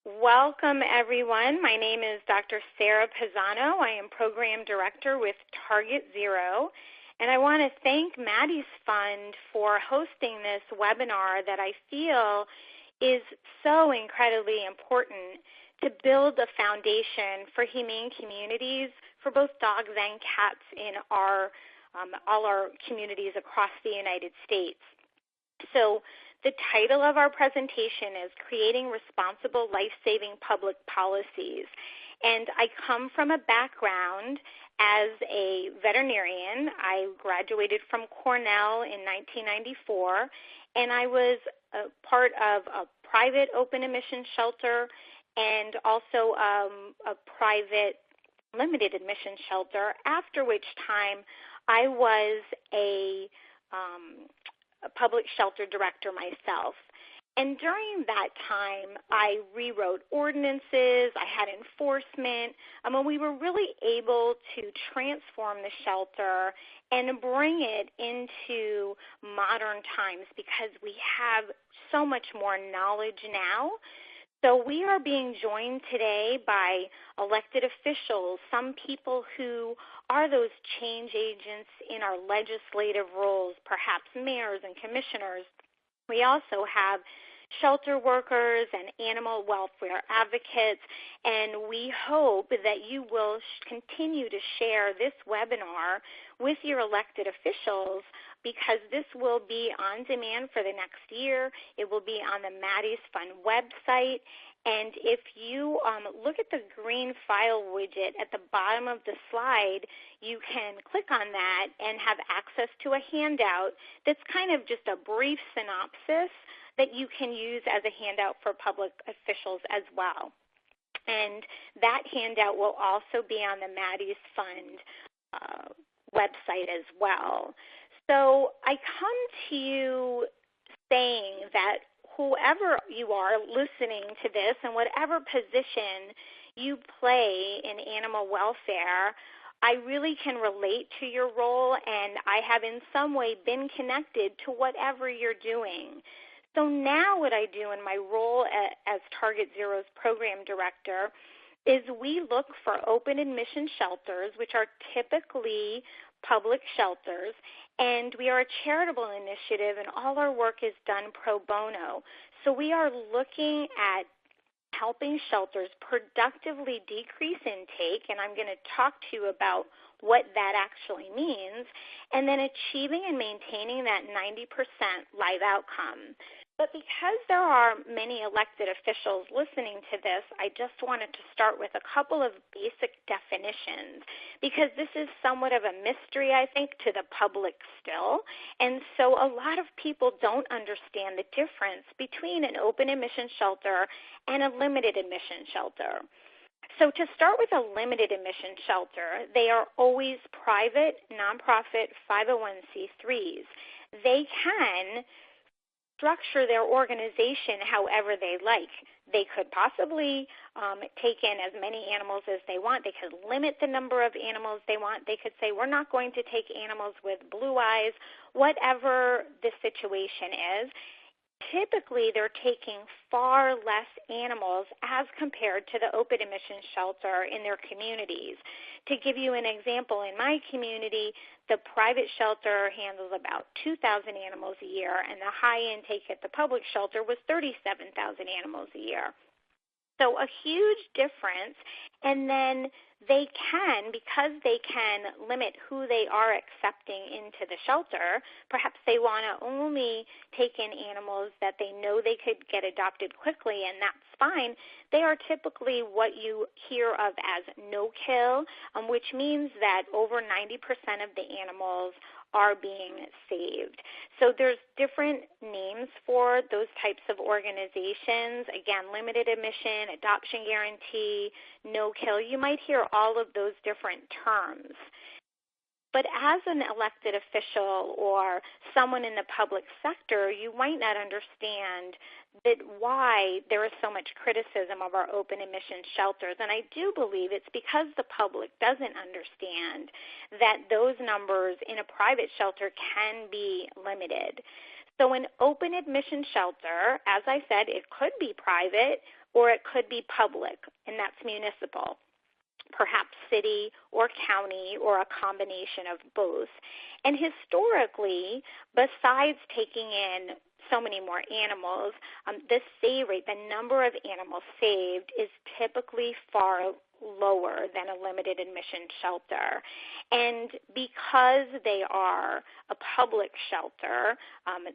Welcome, everyone. My name is Dr. Sarah Pisano. I am Program Director with Target Zero, and I want to thank Maddie's Fund for hosting this webinar that I feel is so incredibly important to build a foundation for humane communities for both dogs and cats in all our communities across the United States. So the title of our presentation is Creating Responsible Life-Saving Public Policies. And I come from a background as a veterinarian. I graduated from Cornell in 1994, and I was a part of a private open admission shelter and also a private limited admission shelter, after which time I was a public shelter director myself. And during that time, I rewrote ordinances, I had enforcement, and we were really able to transform the shelter and bring it into modern times because we have so much more knowledge now. So we are being joined today by elected officials, some people who are those change agents in our legislative roles, perhaps mayors and commissioners. We also have shelter workers and animal welfare advocates, and we hope that you will continue to share this webinar with your elected officials because this will be on demand for the next year. It will be on the Maddie's Fund website. And if you look at the green file widget at the bottom of the slide, you can click on that and have access to a handout that's kind of just a brief synopsis that you can use as a handout for public officials as well. And that handout will also be on the Maddie's Fund website as well. So I come to you saying that whoever you are listening to this and whatever position you play in animal welfare, I really can relate to your role, and I have in some way been connected to whatever you're doing. So now what I do in my role as Target Zero's program director is we look for open admission shelters, which are typically public shelters, and we are a charitable initiative, and all our work is done pro bono. So we are looking at helping shelters productively decrease intake, and I'm going to talk to you about what that actually means, and then achieving and maintaining that 90% live outcome. But because there are many elected officials listening to this, I just wanted to start with a couple of basic definitions because this is somewhat of a mystery, I think, to the public still. And so a lot of people don't understand the difference between an open admission shelter and a limited admission shelter. So to start with a limited admission shelter, they are always private, nonprofit 501c3s. They can structure their organization however they like. They could possibly take in as many animals as they want. They could limit the number of animals they want. They could say, we're not going to take animals with blue eyes, whatever the situation is. Typically, they're taking far less animals as compared to the open admission shelter in their communities. To give you an example, in my community, the private shelter handles about 2,000 animals a year, and the high intake at the public shelter was 37,000 animals a year. So a huge difference, and then they can, because they can limit who they are accepting into the shelter, perhaps they want to only take in animals that they know they could get adopted quickly, and that's fine. They are typically what you hear of as no-kill, which means that over 90% of the animals are being saved. So there's different names for those types of organizations. Again, limited admission, adoption guarantee, no-kill. You might hear all of those different terms. But as an elected official or someone in the public sector, you might not understand that why there is so much criticism of our open admission shelters. And I do believe it's because the public doesn't understand that those numbers in a private shelter can be limited. So an open admission shelter, as I said, it could be private or it could be public, and that's municipal, perhaps city or county or a combination of both. And historically, besides taking in so many more animals, the save rate, the number of animals saved, is typically far lower than a limited admission shelter. And because they are a public shelter,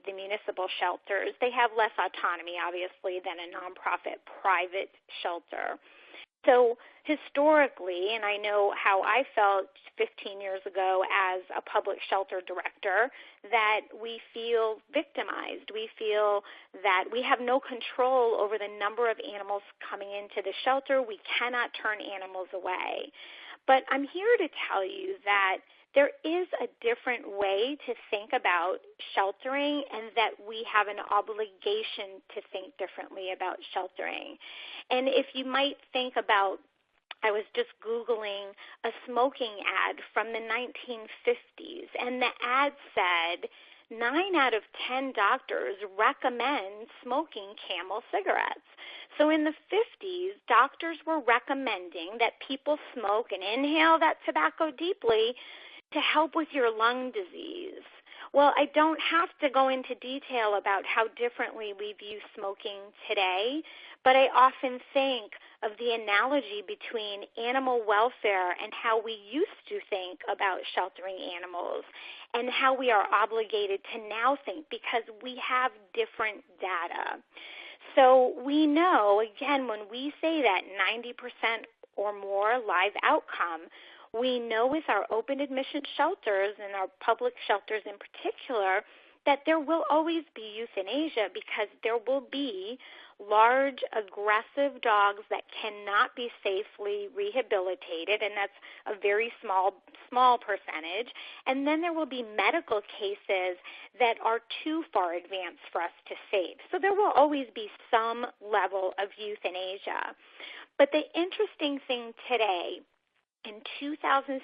the municipal shelters, they have less autonomy, obviously, than a nonprofit private shelter. So historically, and I know how I felt 15 years ago as a public shelter director, that we feel victimized. We feel that we have no control over the number of animals coming into the shelter. We cannot turn animals away. But I'm here to tell you that there is a different way to think about sheltering, and that we have an obligation to think differently about sheltering. And if you might think about, I was just Googling a smoking ad from the 1950s, and the ad said 9 out of 10 doctors recommend smoking Camel cigarettes. So in the 50s, doctors were recommending that people smoke and inhale that tobacco deeply to help with your lung disease. Well, I don't have to go into detail about how differently we view smoking today, but I often think of the analogy between animal welfare and how we used to think about sheltering animals, and how we are obligated to now think, because we have different data. So we know, again, when we say that 90% or more live outcome, we know with our open admission shelters and our public shelters in particular that there will always be euthanasia, because there will be large, aggressive dogs that cannot be safely rehabilitated, and that's a very small percentage. And then there will be medical cases that are too far advanced for us to save. So there will always be some level of euthanasia. But the interesting thing today, in 2016,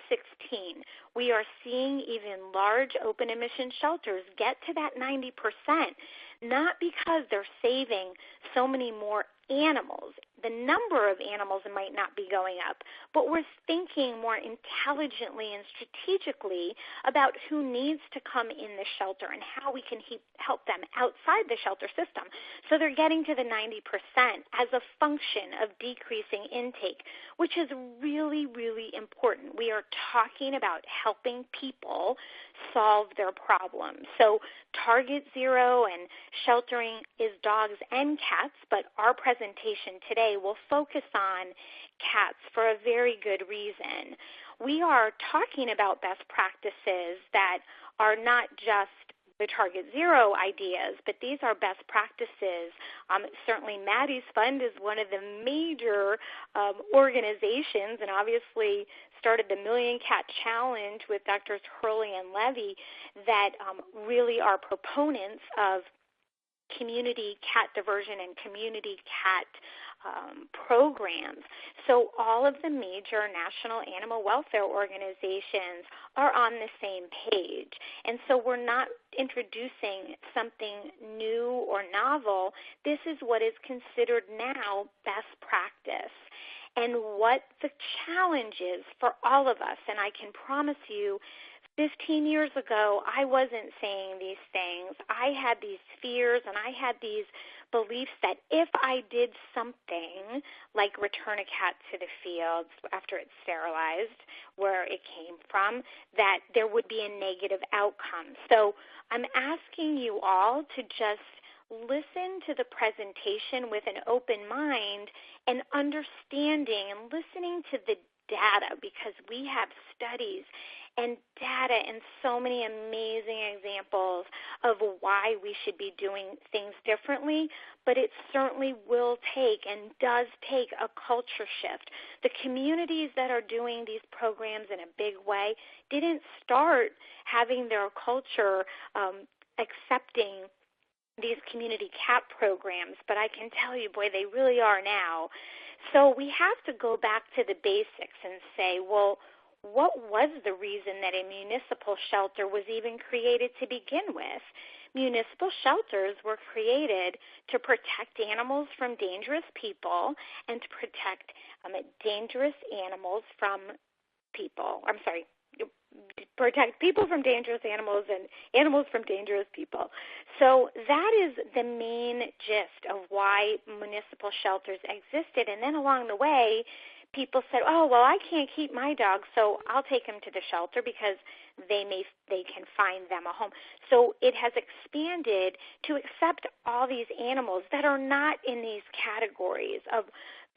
we are seeing even large open admission shelters get to that 90%, not because they're saving so many more animals. The number of animals might not be going up, but we're thinking more intelligently and strategically about who needs to come in the shelter and how we can help them outside the shelter system. So they're getting to the 90% as a function of decreasing intake, which is really, really important. We are talking about helping people solve their problems. So Target Zero and sheltering is dogs and cats, but our presentation today will focus on cats for a very good reason. We are talking about best practices that are not just the Target Zero ideas, but these are best practices. Certainly Maddie's Fund is one of the major organizations, and obviously started the Million Cat Challenge with Drs. Hurley and Levy, that really are proponents of community cat diversion and community cat programs. So all of the major national animal welfare organizations are on the same page. And so we're not introducing something new or novel. This is what is considered now best practice. And what the challenge is for all of us, and I can promise you, 15 years ago, I wasn't saying these things. I had these fears and I had these beliefs that if I did something like return a cat to the fields after it's sterilized, where it came from, that there would be a negative outcome. So I'm asking you all to just listen to the presentation with an open mind and understanding and listening to the data, because we have studies and data and so many amazing examples of why we should be doing things differently, but it certainly will take and does take a culture shift. The communities that are doing these programs in a big way didn't start having their culture accepting these community cat programs, but I can tell you, boy, they really are now. So we have to go back to the basics and say, well, what was the reason that a municipal shelter was even created to begin with? municipal shelters were created to protect animals from dangerous people and to protect dangerous animals from people. Protect people from dangerous animals and animals from dangerous people. So that is the main gist of why municipal shelters existed. And then along the way, people said, oh, well, I can't keep my dog, so I'll take him to the shelter because they can find them a home. So it has expanded to accept all these animals that are not in these categories of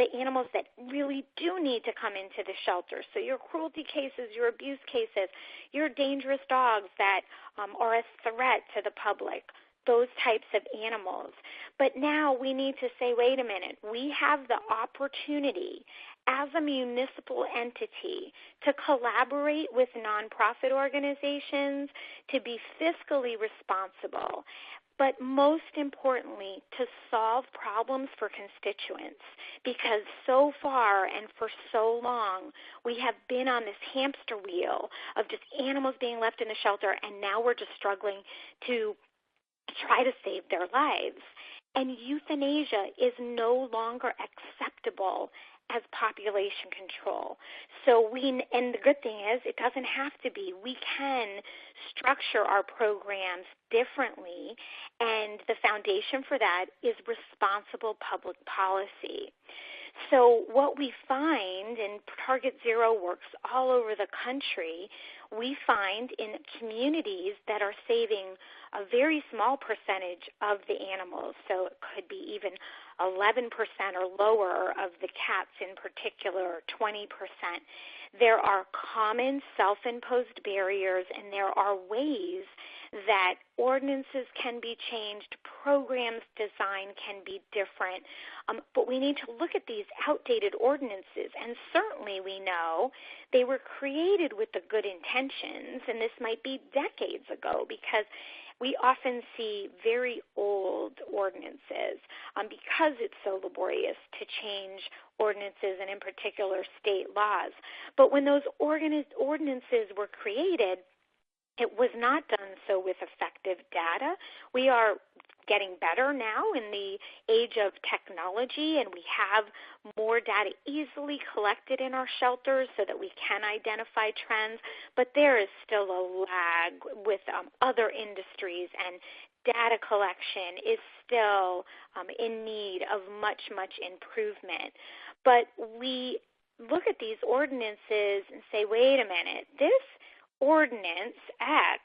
the animals that really do need to come into the shelter. So your cruelty cases, your abuse cases, your dangerous dogs that are a threat to the public, those types of animals. But now we need to say, wait a minute, we have the opportunity as a municipal entity to collaborate with nonprofit organizations, to be fiscally responsible, but most importantly, to solve problems for constituents, because so far and for so long, we have been on this hamster wheel of just animals being left in the shelter, and now we're just struggling to try to save their lives. And euthanasia is no longer acceptable as population control. And the good thing is, it doesn't have to be. We can structure our programs differently, and the foundation for that is responsible public policy. So what we find, and Target Zero works all over the country, we find in communities that are saving a very small percentage of the animals, so it could be even 11% or lower of the cats in particular, 20%. There are common self-imposed barriers, and there are ways that ordinances can be changed, programs design can be different, but we need to look at these outdated ordinances, and certainly we know they were created with the good intentions, and this might be decades ago, because we often see very old ordinances because it's so laborious to change ordinances, and in particular state laws. But when those ordinances were created, it was not done so with effective data. We are getting better now in the age of technology, and we have more data easily collected in our shelters so that we can identify trends, but there is still a lag with other industries, and data collection is still in need of much, much improvement. But we look at these ordinances and say, wait a minute, this Ordinance X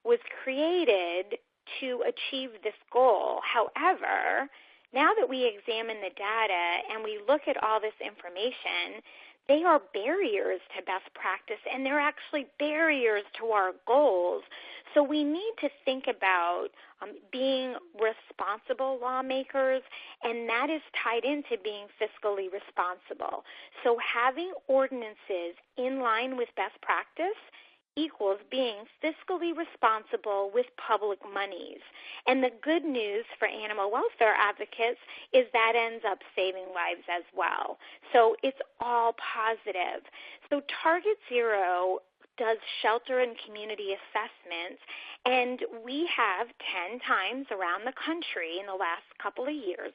was created to achieve this goal. However, now that we examine the data and we look at all this information, they are barriers to best practice, and they're actually barriers to our goals. So we need to think about being responsible lawmakers, and that is tied into being fiscally responsible. So having ordinances in line with best practice equals being fiscally responsible with public monies. And the good news for animal welfare advocates is that ends up saving lives as well. So it's all positive. So Target Zero does shelter and community assessments, and we have 10 times around the country in the last couple of years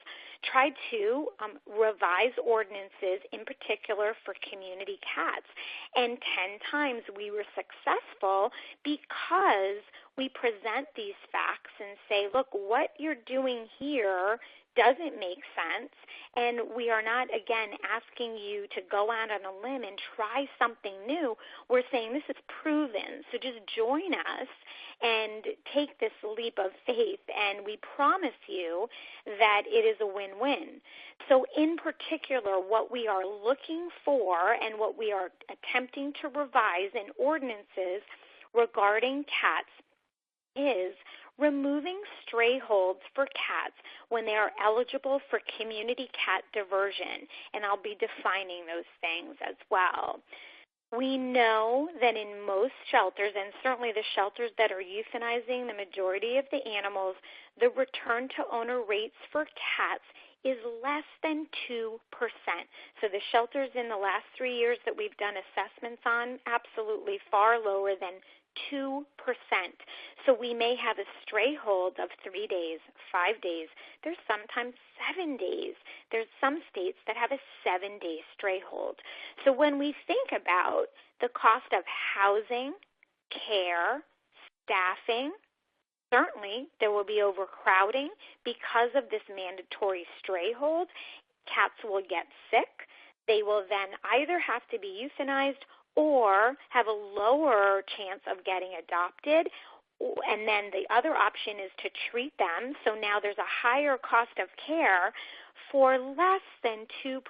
tried to revise ordinances, in particular for community cats. And 10 times we were successful because we present these facts and say, look, what you're doing here doesn't make sense, and we are not, again, asking you to go out on a limb and try something new. We're saying this is proven, so just join us and take this leap of faith, and we promise you that it is a win-win. So in particular, what we are looking for and what we are attempting to revise in ordinances regarding cats is removing stray holds for cats when they are eligible for community cat diversion, and I'll be defining those things as well. We know that in most shelters, and certainly the shelters that are euthanizing the majority of the animals, the return to owner rates for cats is less than 2%. So the shelters in the last 3 years that we've done assessments on, absolutely far lower than 2%. So we may have a stray hold of 3 days, 5 days. There's sometimes 7 days. There's some states that have a 7-day stray hold. So when we think about the cost of housing, care, staffing, certainly there will be overcrowding because of this mandatory stray hold. Cats will get sick. They will then either have to be euthanized or have a lower chance of getting adopted. And then the other option is to treat them. So now there's a higher cost of care for less than 2%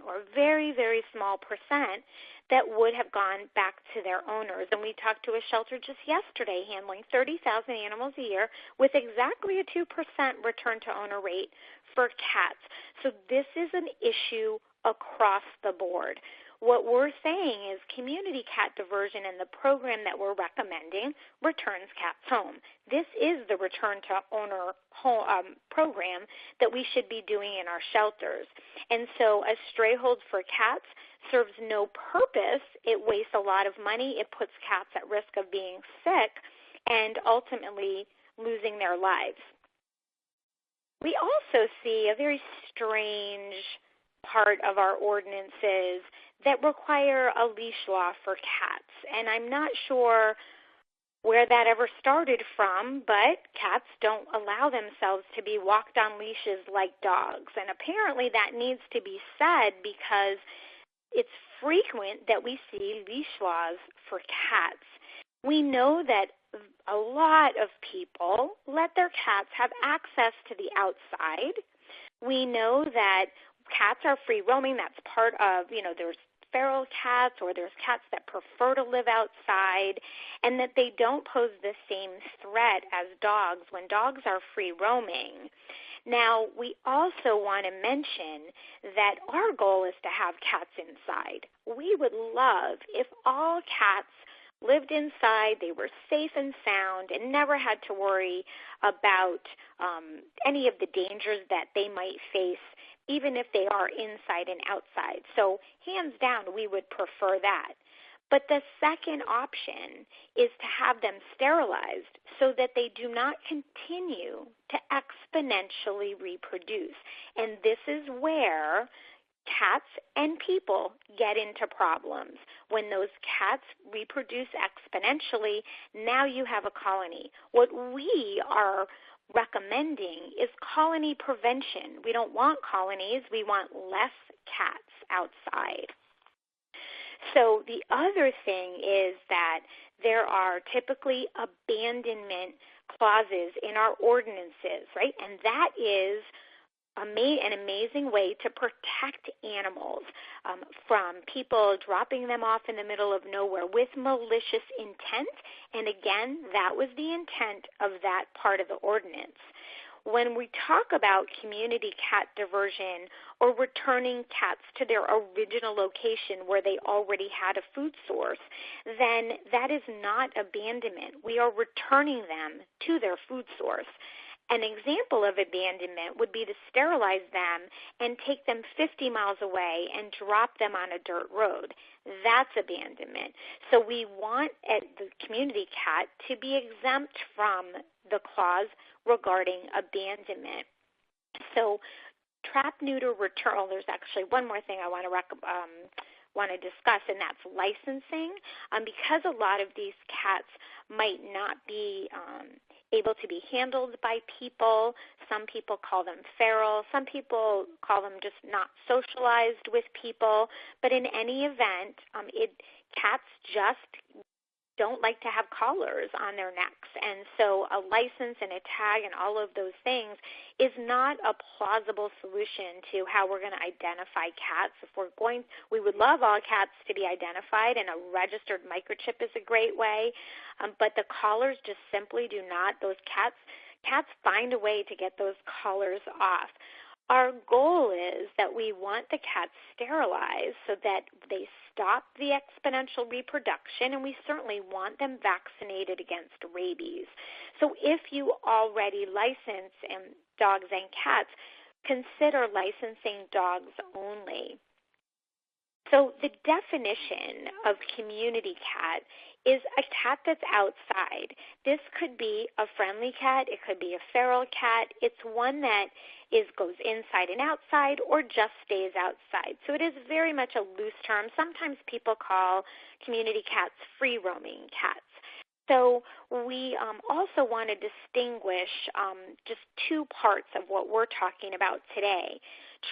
or very, very small percent that would have gone back to their owners. And we talked to a shelter just yesterday handling 30,000 animals a year with exactly a 2% return to owner rate for cats. So this is an issue across the board. What we're saying is community cat diversion and the program that we're recommending returns cats home. This is the return to owner home, program that we should be doing in our shelters. And so a stray hold for cats serves no purpose. It wastes a lot of money. It puts cats at risk of being sick and ultimately losing their lives. We also see a very strange part of our ordinances that require a leash law for cats. And I'm not sure where that ever started from, but cats don't allow themselves to be walked on leashes like dogs. And apparently that needs to be said because it's frequent that we see leash laws for cats. We know that a lot of people let their cats have access to the outside. We know that cats are free roaming. That's part of, there's feral cats or there's cats that prefer to live outside, and that they don't pose the same threat as dogs when dogs are free roaming. Now, we also want to mention that our goal is to have cats inside. We would love if all cats lived inside, they were safe and sound, and never had to worry about any of the dangers that they might face, even if they are inside and outside. So hands down, we would prefer that. But the second option is to have them sterilized so that they do not continue to exponentially reproduce. And this is where cats and people get into problems. When those cats reproduce exponentially, now you have a colony. What we are recommending is colony prevention. We don't want colonies. We want less cats outside. So the other thing is that there are typically abandonment clauses in our ordinances, right? And that is an amazing way to protect animals from people dropping them off in the middle of nowhere with malicious intent. And again, that was the intent of that part of the ordinance. When we talk about community cat diversion or returning cats to their original location where they already had a food source, then that is not abandonment. We are returning them to their food source. An example of abandonment would be to sterilize them and take them 50 miles away and drop them on a dirt road. That's abandonment. So we want the community cat to be exempt from the clause regarding abandonment. So trap, neuter, return. Oh, there's actually one more thing I want to discuss, and that's licensing. Because a lot of these cats might not be able to be handled by people. Some people call them feral. Some people call them just not socialized with people. But in any event, cats just don't like to have collars on their necks. And so a license and a tag and all of those things is not a plausible solution to how we're going to identify cats. We would love all cats to be identified, and a registered microchip is a great way. But the collars just simply do not. Those cats find a way to get those collars off. Our goal is that we want the cats sterilized so that they stop the exponential reproduction, and we certainly want them vaccinated against rabies. So if you already license dogs and cats, consider licensing dogs only. So the definition of community cat is a cat that's outside. This could be a friendly cat. It could be a feral cat. It's one that goes inside and outside or just stays outside. So it is very much a loose term. Sometimes people call community cats free-roaming cats. So we also want to distinguish just two parts of what we're talking about today.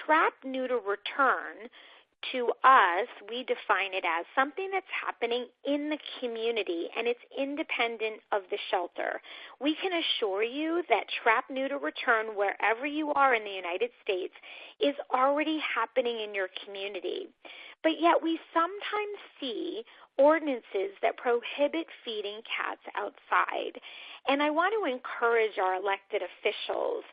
Trap, neuter, return, to us, we define it as something that's happening in the community, and it's independent of the shelter. We can assure you that trap, neuter, return, wherever you are in the United States, is already happening in your community. But yet we sometimes see ordinances that prohibit feeding cats outside. And I want to encourage our elected officials.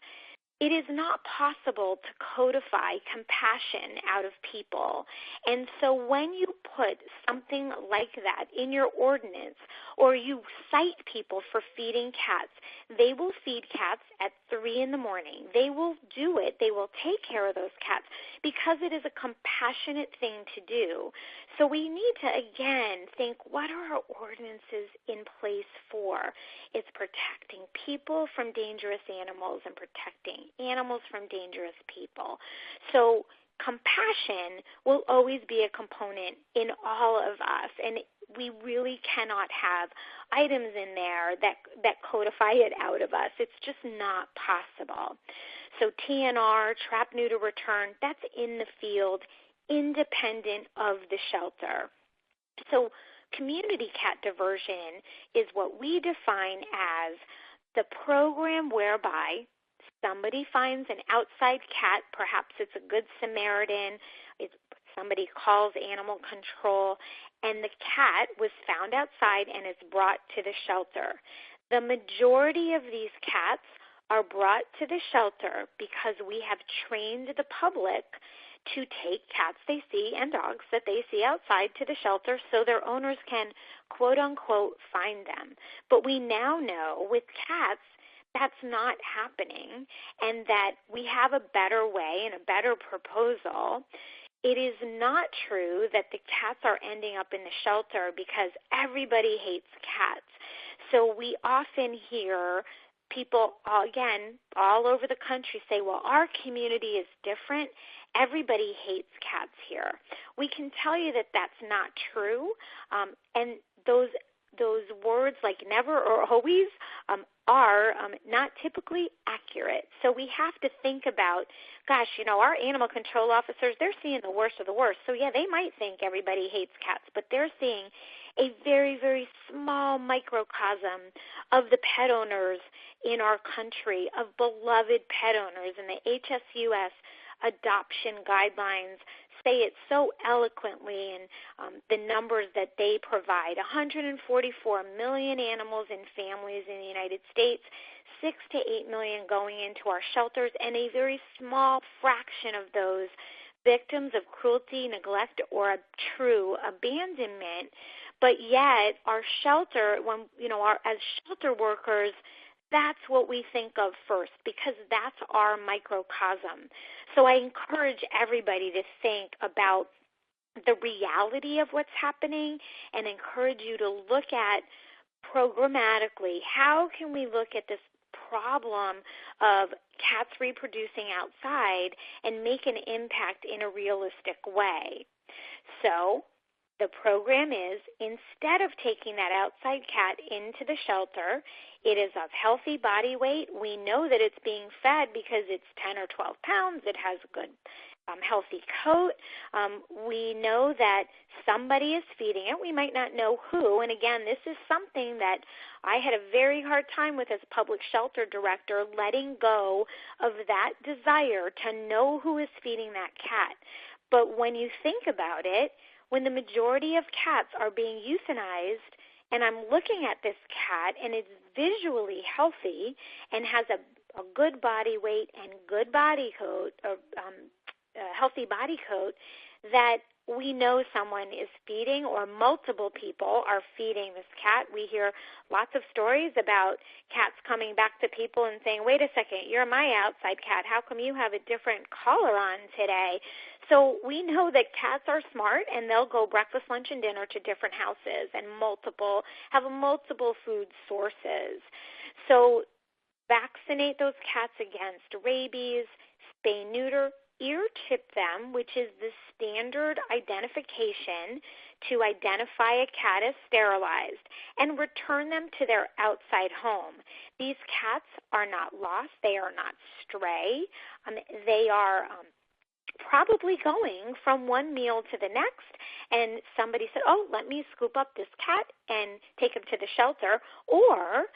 It is not possible to codify compassion out of people. And so when you put something like that in your ordinance, or you cite people for feeding cats, they will feed cats at 3 in the morning. They will do it. They will take care of those cats because it is a compassionate thing to do. So we need to, again, think, what are our ordinances in place for? It's protecting people from dangerous animals and protecting animals from dangerous people. So compassion will always be a component in all of us, and we really cannot have items in there that codify it out of us. It's just not possible. So TNR, trap, neuter, return, that's in the field, independent of the shelter. So community cat diversion is what we define as the program whereby somebody finds an outside cat, perhaps it's a Good Samaritan, somebody calls animal control, and the cat was found outside and is brought to the shelter. The majority of these cats are brought to the shelter because we have trained the public to take cats they see and dogs that they see outside to the shelter so their owners can, quote unquote, find them. But we now know with cats that's not happening, and that we have a better way and a better proposal. It is not true that the cats are ending up in the shelter because everybody hates cats. So we often hear people, again, all over the country say, well, our community is different. Everybody hates cats here. We can tell you that that's not true, and those words like never or always are not typically accurate. So we have to think about, gosh, our animal control officers, they're seeing the worst of the worst. So, yeah, they might think everybody hates cats, but they're seeing a very, very small microcosm of the pet owners in our country, of beloved pet owners, and the HSUS adoption guidelines say it so eloquently, and the numbers that they provide. 144 million animals and families in the United States, 6 to 8 million going into our shelters, and a very small fraction of those victims of cruelty, neglect, or a true abandonment. But yet, our shelter, as shelter workers, that's what we think of first because that's our microcosm. So I encourage everybody to think about the reality of what's happening and encourage you to look at programmatically, how can we look at this problem of cats reproducing outside and make an impact in a realistic way. So the program is, instead of taking that outside cat into the shelter, it is of healthy body weight. We know that it's being fed because it's 10 or 12 pounds. It has a good healthy coat. We know that somebody is feeding it. We might not know who. And again, this is something that I had a very hard time with as public shelter director, letting go of that desire to know who is feeding that cat. But when you think about it, when the majority of cats are being euthanized, and I'm looking at this cat and it's visually healthy and has a good body weight and good body coat, or healthy body coat, that we know someone is feeding or multiple people are feeding this cat. We hear lots of stories about cats coming back to people and saying, wait a second, you're my outside cat. How come you have a different collar on today? So we know that cats are smart, and they'll go breakfast, lunch, and dinner to different houses and have multiple food sources. So vaccinate those cats against rabies, spay, neuter, ear tip them, which is the standard identification to identify a cat as sterilized, and return them to their outside home. These cats are not lost. They are not stray. They are probably going from one meal to the next, and somebody said, oh, let me scoop up this cat and take him to the shelter. Or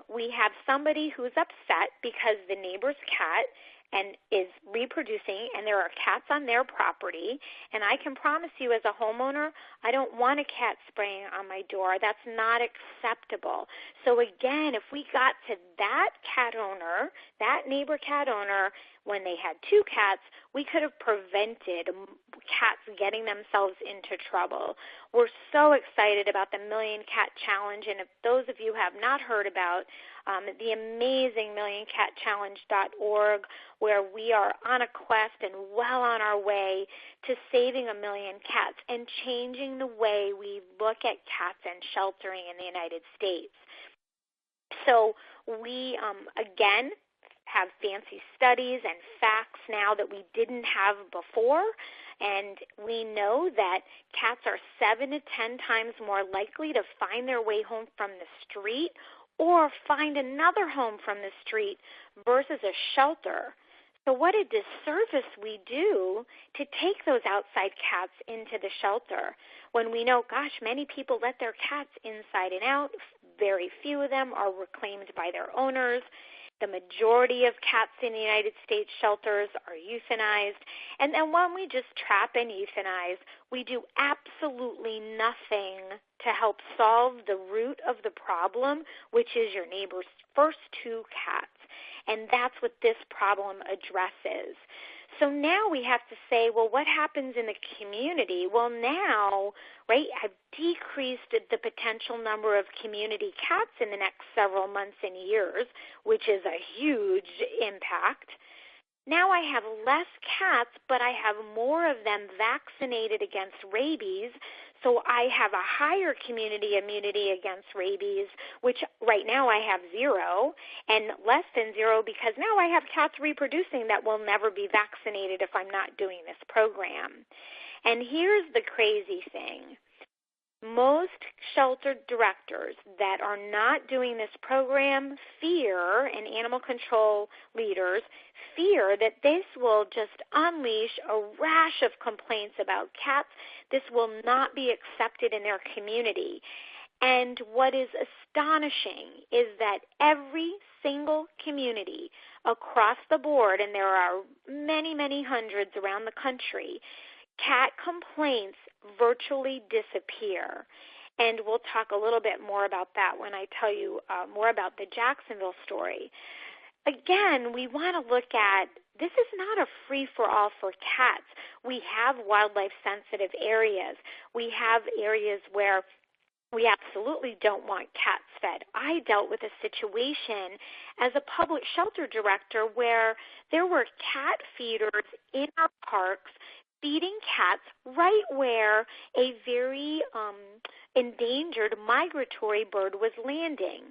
we have somebody who's upset because the neighbor's cat and is reproducing, and there are cats on their property, and I can promise you as a homeowner, I don't want a cat spraying on my door. That's not acceptable. So again, if we got to that cat owner, that neighbor cat owner, when they had two cats, we could have prevented cats getting themselves into trouble. We're so excited about the Million Cat Challenge, and if those of you have not heard about the amazing millioncatchallenge.org, where we are on a quest and well on our way to saving 1 million cats and changing the way we look at cats and sheltering in the United States. So we, again, have fancy studies and facts now that we didn't have before, and we know that cats are 7 to 10 times more likely to find their way home from the street or find another home from the street versus a shelter. So what a disservice we do to take those outside cats into the shelter when we know, gosh, many people let their cats inside and out. Very few of them are reclaimed by their owners. The majority of cats in the United States shelters are euthanized. And then when we just trap and euthanize, we do absolutely nothing to help solve the root of the problem, which is your neighbor's first two cats. And that's what this problem addresses. So now we have to say, well, what happens in the community? Well, now, right, I've decreased the potential number of community cats in the next several months and years, which is a huge impact. Now I have less cats, but I have more of them vaccinated against rabies, so I have a higher community immunity against rabies, which right now I have 0, and less than 0 because now I have cats reproducing that will never be vaccinated if I'm not doing this program. And here's the crazy thing. Most shelter directors that are not doing this program fear, and animal control leaders fear, that this will just unleash a rash of complaints about cats. This will not be accepted in their community. And what is astonishing is that every single community across the board, and there are many, many hundreds around the country, cat complaints virtually disappear. And we'll talk a little bit more about that when I tell you more about the Jacksonville story. Again, we want to look at, this is not a free-for-all for cats. We have wildlife-sensitive areas. We have areas where we absolutely don't want cats fed. I dealt with a situation as a public shelter director where there were cat feeders in our parks feeding cats right where a very endangered migratory bird was landing.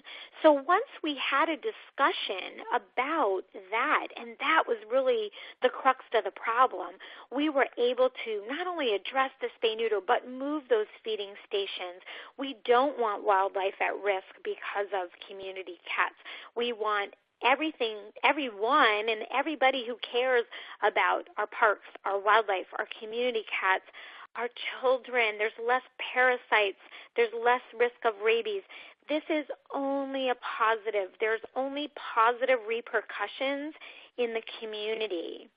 So once we had a discussion about that, and that was really the crux of the problem, we were able to not only address the spay-neuter, but move those feeding stations. We don't want wildlife at risk because of community cats. We want everyone and everybody who cares about our parks, our wildlife, our community cats, our children. There's less parasites. There's less risk of rabies. This is only a positive. There's only positive repercussions in the community.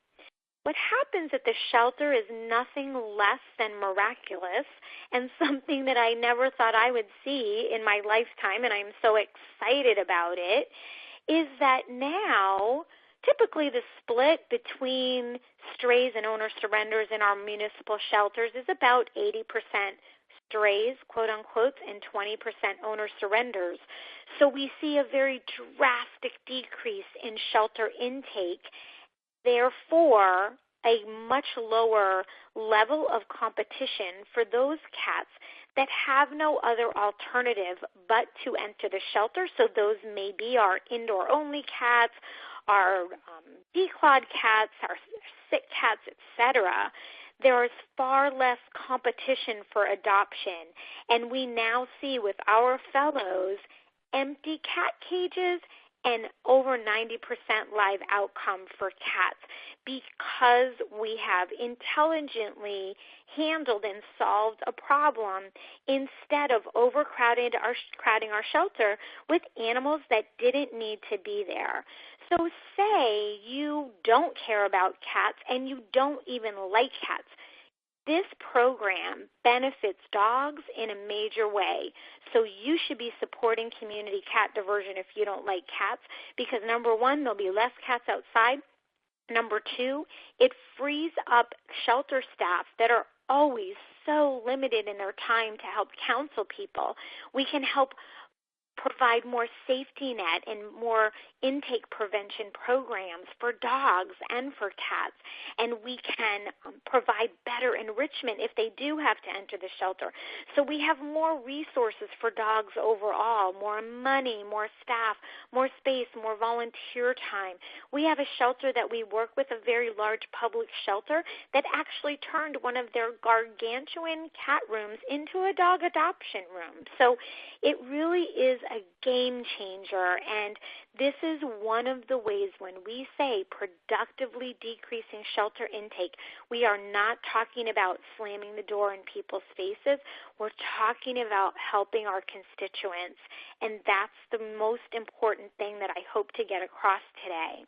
What happens at the shelter is nothing less than miraculous and something that I never thought I would see in my lifetime, and I'm so excited about it, is that now typically the split between strays and owner surrenders in our municipal shelters is about 80% strays, quote unquote, and 20% owner surrenders. So we see a very drastic decrease in shelter intake, therefore a much lower level of competition for those cats that have no other alternative but to enter the shelter. So those may be our indoor-only cats, our declawed cats, our sick cats, etc. There is far less competition for adoption, and we now see with our fellows empty cat cages and over 90% live outcome for cats because we have intelligently handled and solved a problem instead of overcrowding our shelter with animals that didn't need to be there. So say you don't care about cats and you don't even like cats. This program benefits dogs in a major way, so you should be supporting community cat diversion if you don't like cats because, number one, there'll be less cats outside. Number two, it frees up shelter staff that are always so limited in their time to help counsel people. We can help provide more safety net and more intake prevention programs for dogs and for cats. And we can provide better enrichment if they do have to enter the shelter. So we have more resources for dogs overall, more money, more staff, more space, more volunteer time. We have a shelter that we work with, a very large public shelter, that actually turned one of their gargantuan cat rooms into a dog adoption room. So it really is a game changer, and this is one of the ways when we say productively decreasing shelter intake, we are not talking about slamming the door in people's faces. We're talking about helping our constituents, and that's the most important thing that I hope to get across today.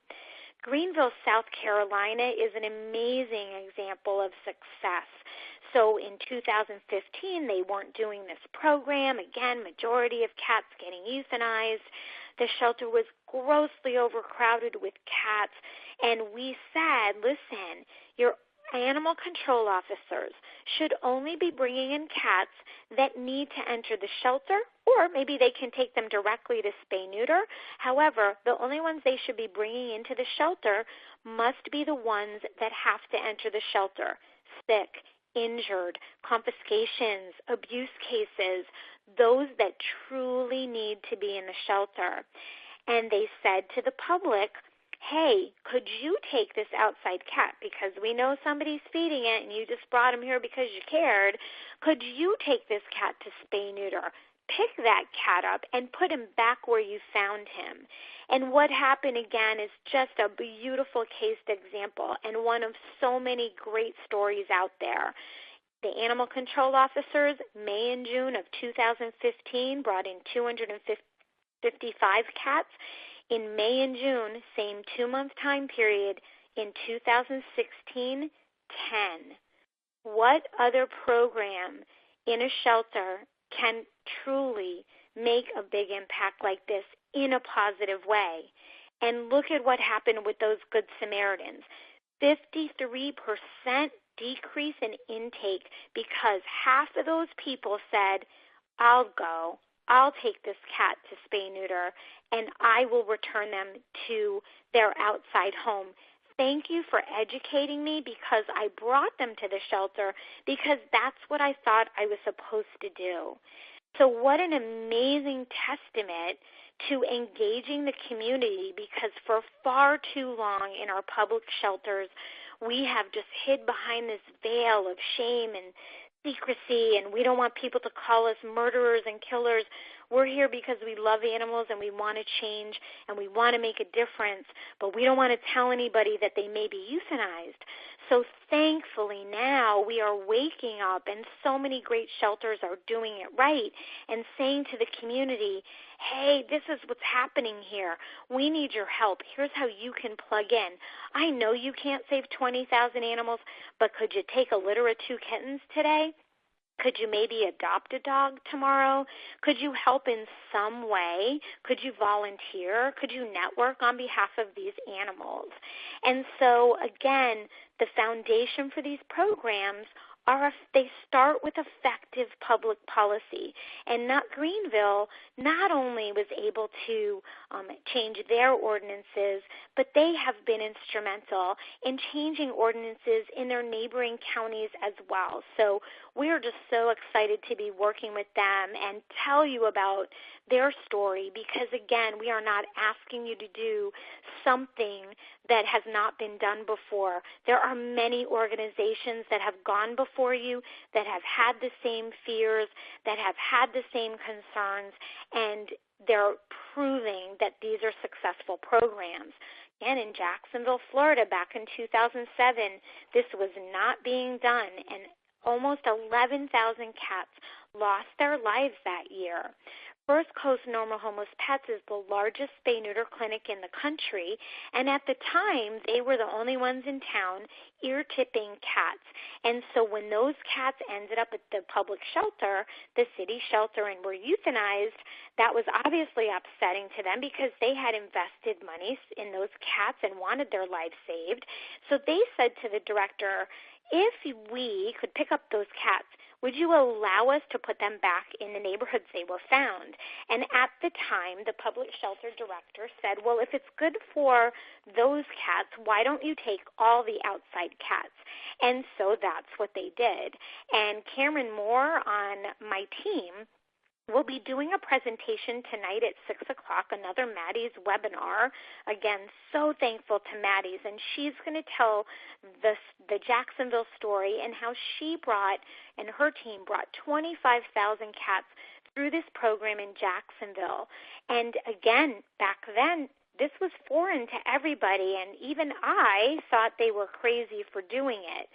Greenville, South Carolina is an amazing example of success. So in 2015, they weren't doing this program. Again, majority of cats getting euthanized. The shelter was grossly overcrowded with cats. And we said, listen, your animal control officers should only be bringing in cats that need to enter the shelter, or maybe they can take them directly to spay-neuter. However, the only ones they should be bringing into the shelter must be the ones that have to enter the shelter: sick, injured, confiscations, abuse cases, those that truly need to be in the shelter. And they said to the public, hey, could you take this outside cat, because we know somebody's feeding it and you just brought him here because you cared, could you take this cat to spay-neuter? Pick that cat up and put him back where you found him. And what happened, again, is just a beautiful case example and one of so many great stories out there. The animal control officers, May and June of 2015, brought in 255 cats. In May and June, same 2-month time period, in 2016, 10. What other program in a shelter can truly make a big impact like this in a positive way? And look at what happened with those Good Samaritans. 53% decrease in intake because half of those people said, I'll go. I'll take this cat to spay-neuter, and I will return them to their outside home. Thank you for educating me, because I brought them to the shelter because that's what I thought I was supposed to do. So what an amazing testament to engaging the community, because for far too long in our public shelters, we have just hid behind this veil of shame and secrecy, and we don't want people to call us murderers and killers. We're here because we love animals and we want to change and we want to make a difference, but we don't want to tell anybody that they may be euthanized. So thankfully now we are waking up, and so many great shelters are doing it right and saying to the community, hey, this is what's happening here. We need your help. Here's how you can plug in. I know you can't save 20,000 animals, but could you take a litter of 2 kittens today? Could you maybe adopt a dog tomorrow? Could you help in some way? Could you volunteer? Could you network on behalf of these animals? And so, again, the foundation for these programs they start with effective public policy. And Greenville not only was able to change their ordinances, but they have been instrumental in changing ordinances in their neighboring counties as well. So we're just so excited to be working with them and tell you about their story because, again, we are not asking you to do something that has not been done before. There are many organizations that have gone before you that have had the same fears, that have had the same concerns, and they're proving that these are successful programs. Again, in Jacksonville, Florida, back in 2007, this was not being done, and almost 11,000 cats lost their lives that year. First Coast Normal Homeless Pets is the largest spay-neuter clinic in the country, and at the time, they were the only ones in town ear-tipping cats. And so when those cats ended up at the public shelter, the city shelter, and were euthanized, that was obviously upsetting to them because they had invested money in those cats and wanted their lives saved. So they said to the director, if we could pick up those cats, would you allow us to put them back in the neighborhoods they were found? And at the time, the public shelter director said, well, if it's good for those cats, why don't you take all the outside cats? And so that's what they did. And Cameron Moore on my team will be doing a presentation tonight at 6 o'clock, another Maddie's webinar. Again, so thankful to Maddie's, and she's going to tell the Jacksonville story and how she and her team brought 25,000 cats through this program in Jacksonville. And again, back then, this was foreign to everybody, and even I thought they were crazy for doing it.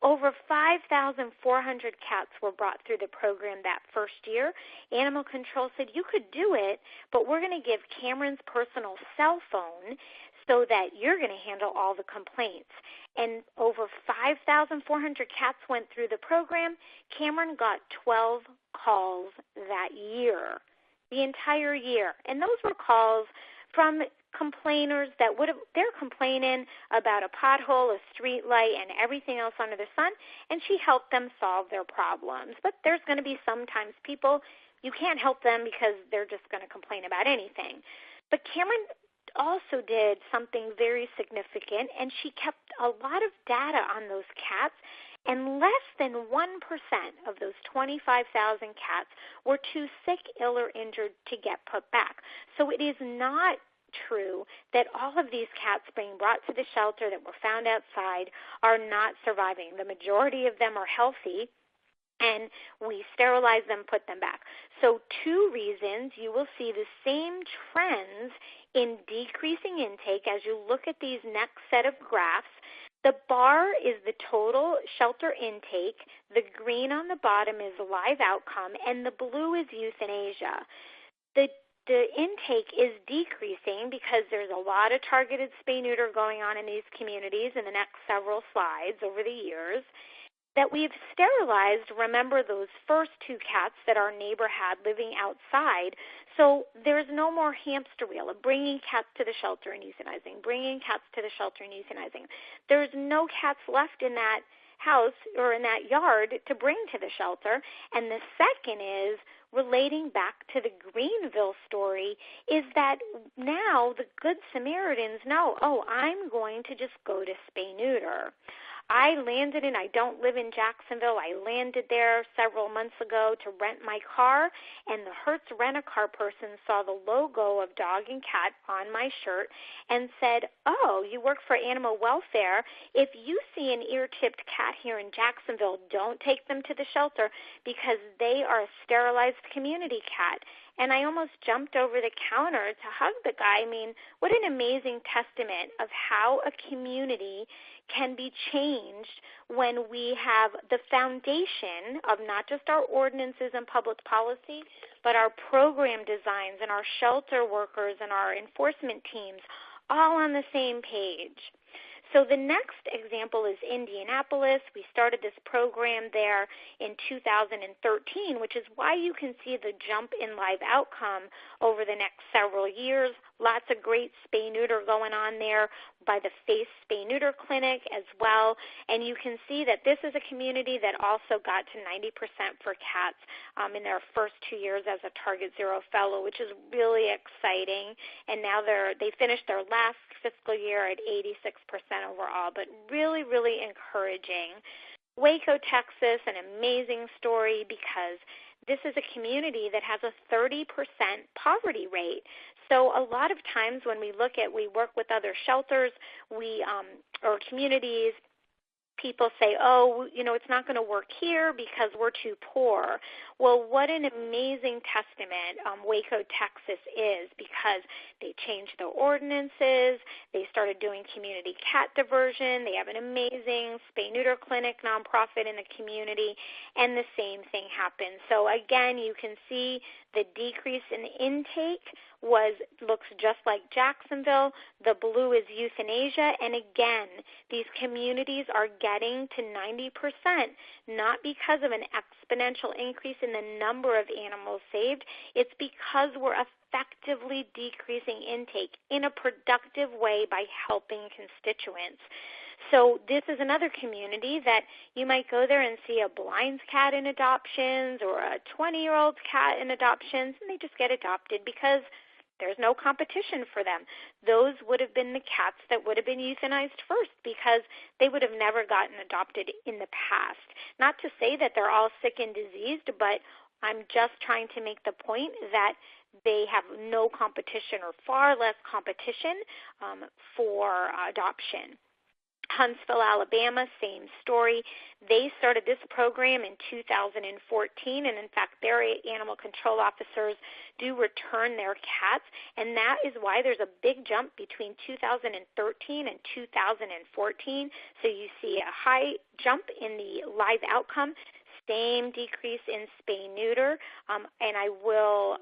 Over 5,400 cats were brought through the program that first year. Animal Control said, you could do it, but we're going to give Cameron's personal cell phone so that you're going to handle all the complaints. And over 5,400 cats went through the program. Cameron got 12 calls that year, the entire year. And those were calls from complainers they're complaining about a pothole, a street light, and everything else under the sun, and she helped them solve their problems. But there's going to be sometimes people, you can't help them because they're just going to complain about anything. But Cameron also did something very significant, and she kept a lot of data on those cats, and less than 1% of those 25,000 cats were too sick, ill, or injured to get put back. So it is not true that all of these cats being brought to the shelter that were found outside are not surviving. The majority of them are healthy, and we sterilize them, put them back. So 2 reasons you will see the same trends in decreasing intake as you look at these next set of graphs. The bar is the total shelter intake, the green on the bottom is live outcome, and the blue is euthanasia. The intake is decreasing because there's a lot of targeted spay-neuter going on in these communities in the next several slides over the years. That we've sterilized, remember those first 2 cats that our neighbor had living outside, so there's no more hamster wheel of bringing cats to the shelter and euthanizing, bringing cats to the shelter and euthanizing. There's no cats left in that house or in that yard to bring to the shelter. And the second is, relating back to the Greenville story, is that now the Good Samaritans know, I'm going to just go to spay-neuter. I don't live in Jacksonville. I landed there several months ago to rent my car, and the Hertz rent-a-car person saw the logo of dog and cat on my shirt and said, you work for animal welfare. If you see an ear-tipped cat here in Jacksonville, don't take them to the shelter because they are a sterilized community cat. And I almost jumped over the counter to hug the guy. I mean, what an amazing testament of how a community can be changed when we have the foundation of not just our ordinances and public policy, but our program designs and our shelter workers and our enforcement teams all on the same page. So the next example is Indianapolis. We started this program there in 2013, which is why you can see the jump in live outcome over the next several years. Lots of great spay-neuter going on there by the Face Spay-Neuter Clinic as well. And you can see that this is a community that also got to 90% for cats in their first 2 years as a Target Zero Fellow, which is really exciting. And now they finished their last fiscal year at 86% overall, but really, really encouraging. Waco, Texas, an amazing story because this is a community that has a 30% poverty rate. So a lot of times when we work with other shelters, or communities, people say, oh, it's not going to work here because we're too poor. Well, what an amazing testament Waco, Texas is, because they changed their ordinances. They started doing community cat diversion. They have an amazing spay-neuter clinic nonprofit in the community, and the same thing happened. So again, you can see the decrease in intake looks just like Jacksonville. The blue is euthanasia, and again, these communities are getting to 90%, not because of an exponential increase in the number of animals saved. It's because we're effectively decreasing intake in a productive way by helping constituents. So this is another community that you might go there and see a blind cat in adoptions or a 20-year-old cat in adoptions, and they just get adopted because there's no competition for them. Those would have been the cats that would have been euthanized first because they would have never gotten adopted in the past. Not to say that they're all sick and diseased, but I'm just trying to make the point that they have no competition or far less competition for adoption. Huntsville, Alabama, same story. They started this program in 2014, and in fact, their animal control officers do return their cats, and that is why there's a big jump between 2013 and 2014. So you see a high jump in the live outcome, same decrease in spay-neuter, and I will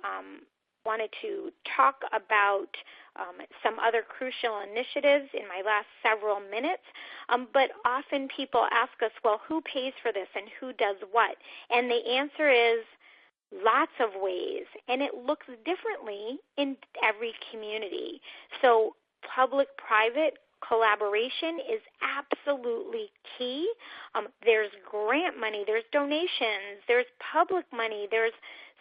wanted to talk about some other crucial initiatives in my last several minutes, but often people ask us, well, who pays for this and who does what? And the answer is lots of ways, and it looks differently in every community. So public-private collaboration is absolutely key. There's grant money, there's donations, there's public money, there's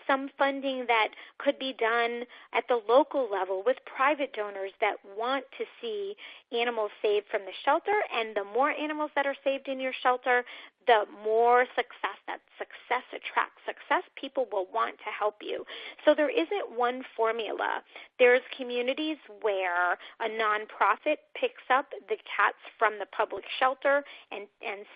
some funding that could be done at the local level with private donors that want to see animals saved from the shelter, and the more animals that are saved in your shelter, the more success. That success attracts success. People will want to help you. So there isn't one formula. There's communities where a nonprofit picks up the cats from the public shelter and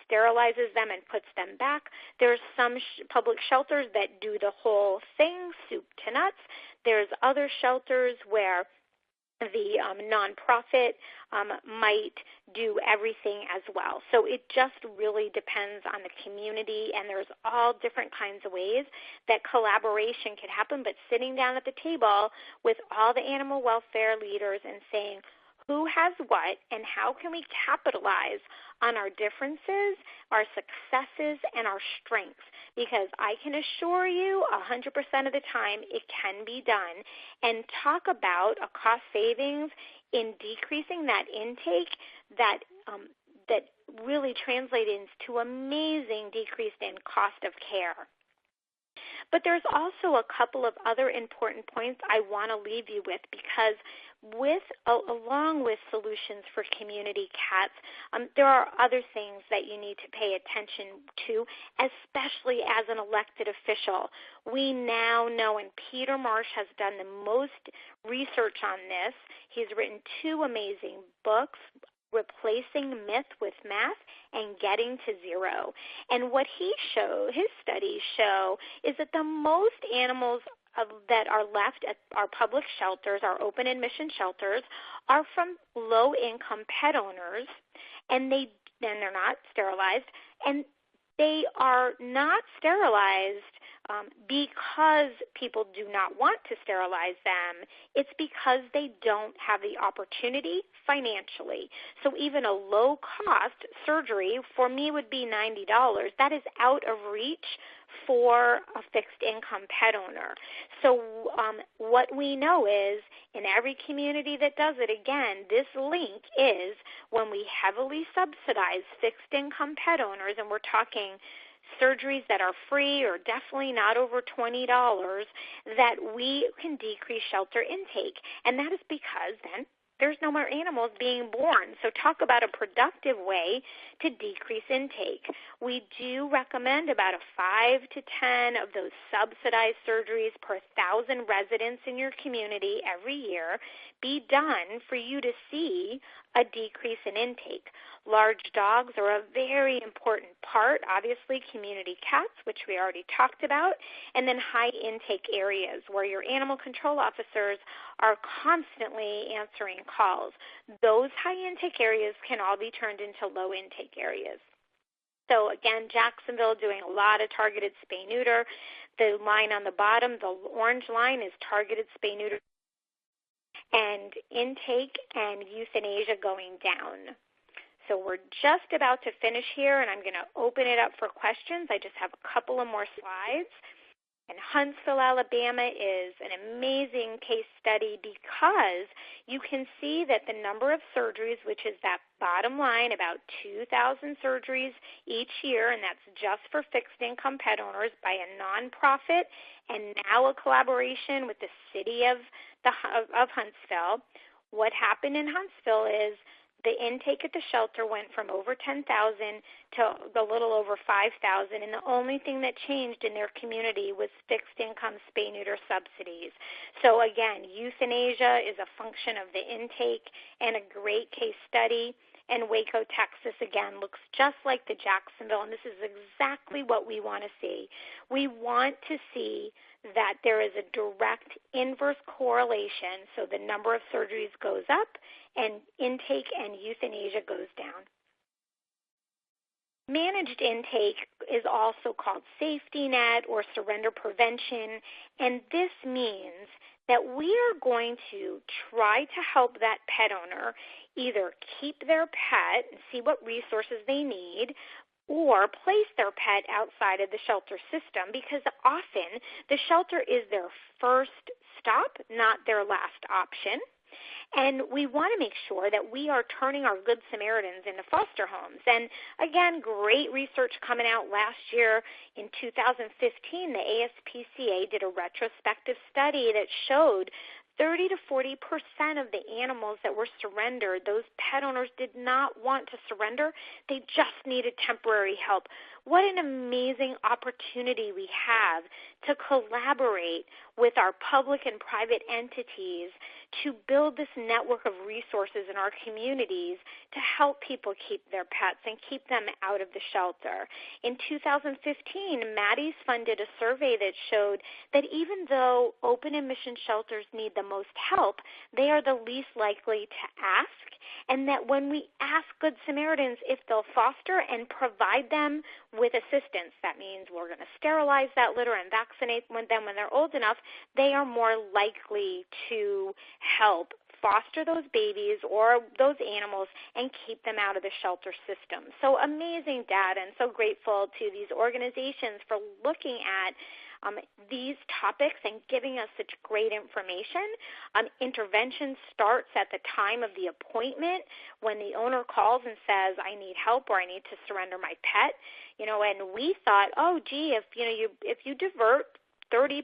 sterilizes them and puts them back. There's some public shelters that do the whole thing, soup to nuts. There's other shelters where the nonprofit might do everything as well. So it just really depends on the community, and there's all different kinds of ways that collaboration could happen, but sitting down at the table with all the animal welfare leaders and saying, who has what, and how can we capitalize on our differences, our successes, and our strengths? Because I can assure you 100% of the time it can be done. And talk about a cost savings in decreasing that intake that really translates into amazing decrease in cost of care. But there's also a couple of other important points I want to leave you with, because along with solutions for community cats, there are other things that you need to pay attention to, especially as an elected official. We now know, and Peter Marsh has done the most research on this. He's written 2 amazing books, Replacing Myth with Math and Getting to Zero. And what his studies show is that the most animals that are left at our public shelters, our open admission shelters, are from low-income pet owners, and they're not sterilized, and they are not sterilized because people do not want to sterilize them. It's because they don't have the opportunity financially. So even a low-cost surgery for me would be $90. That is out of reach for a fixed-income pet owner. So what we know is in every community that does it, again, this link is when we heavily subsidize fixed-income pet owners, and we're talking surgeries that are free or definitely not over $20, that we can decrease shelter intake. And that is because then there's no more animals being born. So talk about a productive way to decrease intake. We do recommend about 5 to 10 of those subsidized surgeries per 1,000 residents in your community every year be done for you to see a decrease in intake. Large dogs are a very important part, obviously community cats, which we already talked about, and then high intake areas where your animal control officers are constantly answering calls. Those high intake areas can all be turned into low intake areas. So again, Jacksonville doing a lot of targeted spay-neuter. The line on the bottom, the orange line, is targeted spay-neuter and intake and euthanasia going down. So we're just about to finish here, and I'm going to open it up for questions. I just have a couple of more slides. And Huntsville, Alabama is an amazing case study because you can see that the number of surgeries, which is that bottom line, about 2,000 surgeries each year, and that's just for fixed-income pet owners by a nonprofit and now a collaboration with the city of Huntsville. What happened in Huntsville is the intake at the shelter went from over 10,000 to a little over 5,000, and the only thing that changed in their community was fixed-income spay-neuter subsidies. So again, euthanasia is a function of the intake, and a great case study. And Waco, Texas, again, looks just like the Jacksonville, and this is exactly what we want to see. We want to see that there is a direct inverse correlation, so the number of surgeries goes up and intake and euthanasia goes down. Managed intake is also called safety net or surrender prevention, and this means that we are going to try to help that pet owner either keep their pet and see what resources they need, or place their pet outside of the shelter system, because often the shelter is their first stop, not their last option. And we want to make sure that we are turning our Good Samaritans into foster homes. And again, great research coming out last year. In 2015, the ASPCA did a retrospective study that showed 30 to 40% of the animals that were surrendered, those pet owners did not want to surrender. They just needed temporary help. What an amazing opportunity we have to collaborate with our public and private entities to build this network of resources in our communities to help people keep their pets and keep them out of the shelter. In 2015, Maddie's funded a survey that showed that even though open admission shelters need the most help, they are the least likely to ask, and that when we ask Good Samaritans if they'll foster and provide them with assistance, that means we're going to sterilize that litter and vaccinate them when they're old enough, they are more likely to help foster those babies or those animals and keep them out of the shelter system. So amazing data, and so grateful to these organizations for looking at these topics and giving us such great information. Intervention starts at the time of the appointment when the owner calls and says, I need help or I need to surrender my pet. And we thought, oh, gee, if you divert 30%,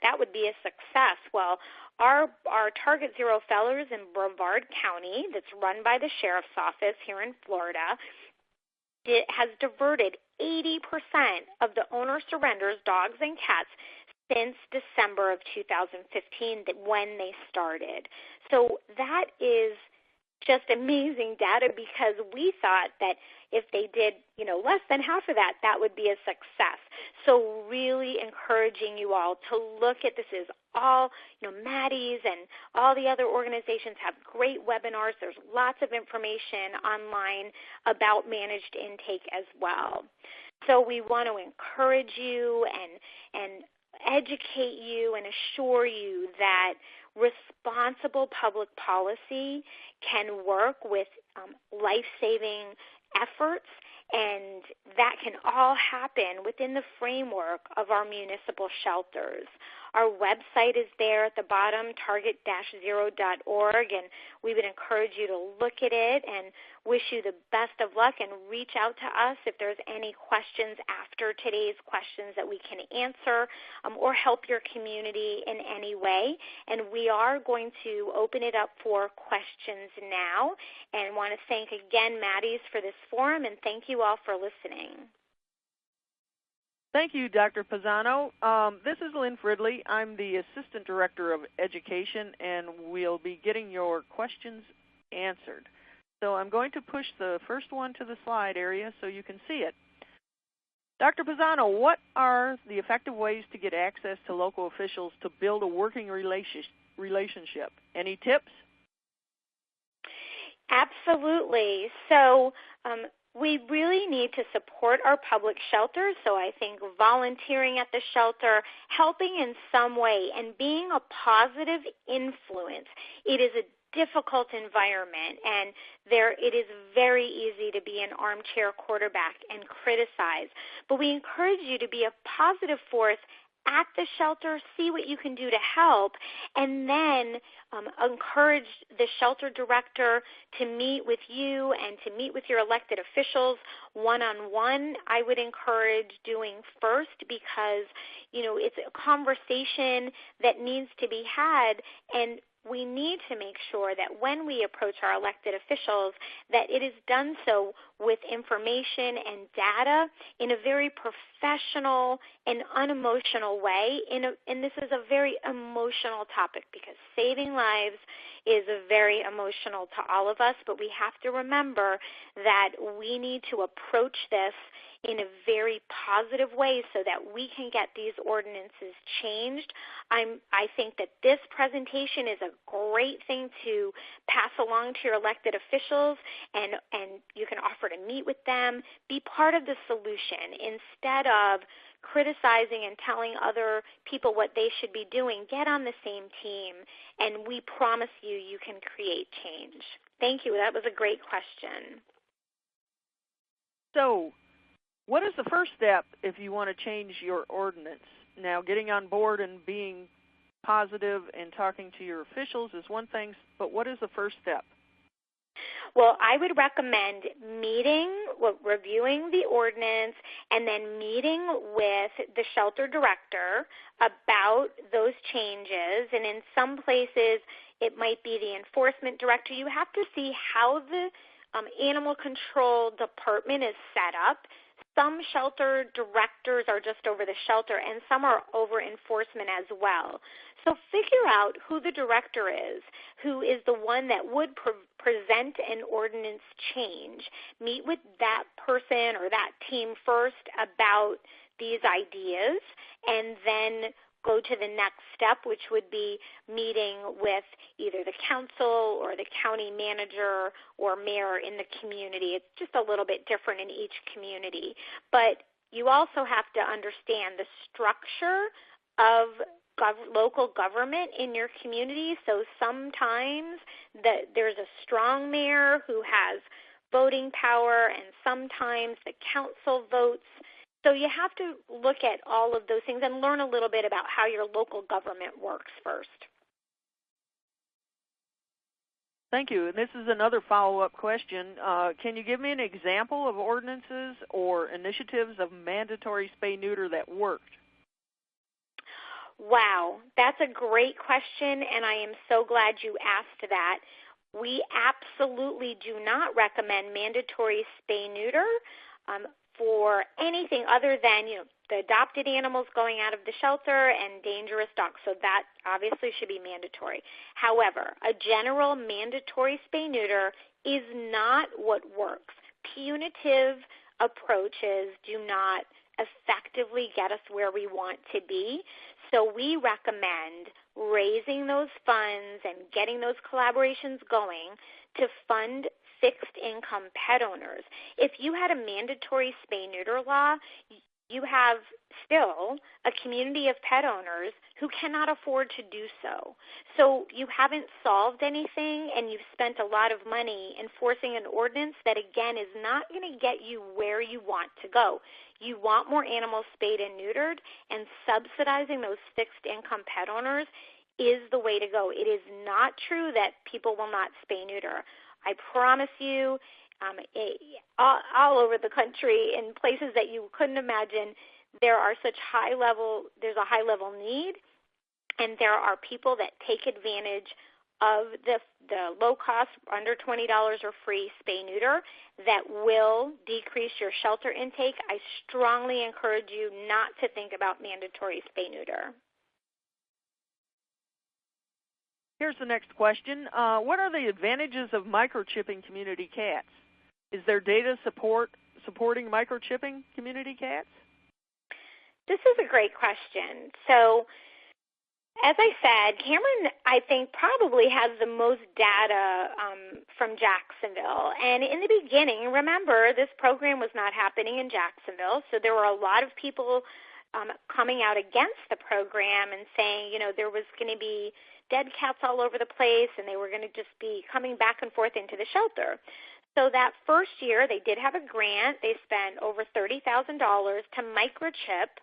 that would be a success. Well, our Target Zero Fellows in Brevard County, that's run by the Sheriff's Office here in Florida, has diverted 80% of the owner surrenders, dogs and cats, since December of 2015 when they started. So that is just amazing data, because we thought that if they did, less than half of that, that would be a success. So really encouraging you all to look at this. Is all, Maddie's and all the other organizations have great webinars. There's lots of information online about managed intake as well. So we want to encourage you and educate you and assure you that responsible public policy can work with life-saving efforts, and that can all happen within the framework of our municipal shelters. Our website is there at the bottom, target-0.org, and we would encourage you to look at it and wish you the best of luck and reach out to us if there's any questions after today's questions that we can answer or help your community in any way. And we are going to open it up for questions now, and want to thank again Maddie's for this forum, and thank you all for listening. Thank you, Dr. Pisano. This is Lynn Fridley. I'm the Assistant Director of Education, and we'll be getting your questions answered. So I'm going to push the first one to the slide area so you can see it. Dr. Pisano, what are the effective ways to get access to local officials to build a working relationship? Any tips? Absolutely. So we really need to support our public shelters, so I think volunteering at the shelter, helping in some way, and being a positive influence. It is a difficult environment, and it is very easy to be an armchair quarterback and criticize. But we encourage you to be a positive force at the shelter, see what you can do to help, and then encourage the shelter director to meet with you and to meet with your elected officials one-on-one. I would encourage doing first because, it's a conversation that needs to be had, and we need to make sure that when we approach our elected officials that it is done so with information and data in a very professional and unemotional way. And this is a very emotional topic because saving lives is very emotional to all of us, but we have to remember that we need to approach this in a very positive way so that we can get these ordinances changed. I think that this presentation is a great thing to pass along to your elected officials, and you can offer to meet with them, be part of the solution instead of criticizing and telling other people what they should be doing. Get on the same team, and we promise you can create change. Thank you. That was a great question. So, what is the first step if you want to change your ordinance? Now, getting on board and being positive and talking to your officials is one thing, but what is the first step? Well, I would recommend reviewing the ordinance and then meeting with the shelter director about those changes. And in some places, it might be the enforcement director. You have to see how the animal control department is set up. Some shelter directors are just over the shelter, and some are over enforcement as well. So figure out who the director is, who is the one that would present an ordinance change. Meet with that person or that team first about these ideas, and then go to the next step, which would be meeting with either the council or the county manager or mayor in the community. It's just a little bit different in each community. But you also have to understand the structure of local government in your community. So sometimes there's a strong mayor who has voting power, and sometimes the council votes. So you have to look at all of those things and learn a little bit about how your local government works first. Thank you. And this is another follow-up question. Can you give me an example of ordinances or initiatives of mandatory spay-neuter that worked? Wow, that's a great question, and I am so glad you asked that. We absolutely do not recommend mandatory spay-neuter for anything other than, the adopted animals going out of the shelter and dangerous dogs. So that obviously should be mandatory. However, a general mandatory spay-neuter is not what works. Punitive approaches do not effectively get us where we want to be. So we recommend raising those funds and getting those collaborations going to fund fixed income pet owners. If you had a mandatory spay-neuter law, you have still a community of pet owners who cannot afford to do so. So you haven't solved anything, and you've spent a lot of money enforcing an ordinance that, again, is not going to get you where you want to go. You want more animals spayed and neutered, and subsidizing those fixed income pet owners is the way to go. It is not true that people will not spay-neuter. I promise you, all over the country in places that you couldn't imagine, there's a high level need, and there are people that take advantage of the low cost, under $20 or free spay-neuter that will decrease your shelter intake. I strongly encourage you not to think about mandatory spay-neuter. Here's the next question. What are the advantages of microchipping community cats? Is there data supporting microchipping community cats? This is a great question. So, as I said, Cameron, I think, probably has the most data from Jacksonville. And in the beginning, remember, this program was not happening in Jacksonville, so there were a lot of people coming out against the program and saying, there was going to be dead cats all over the place, and they were going to just be coming back and forth into the shelter. So that first year, they did have a grant. They spent over $30,000 to microchip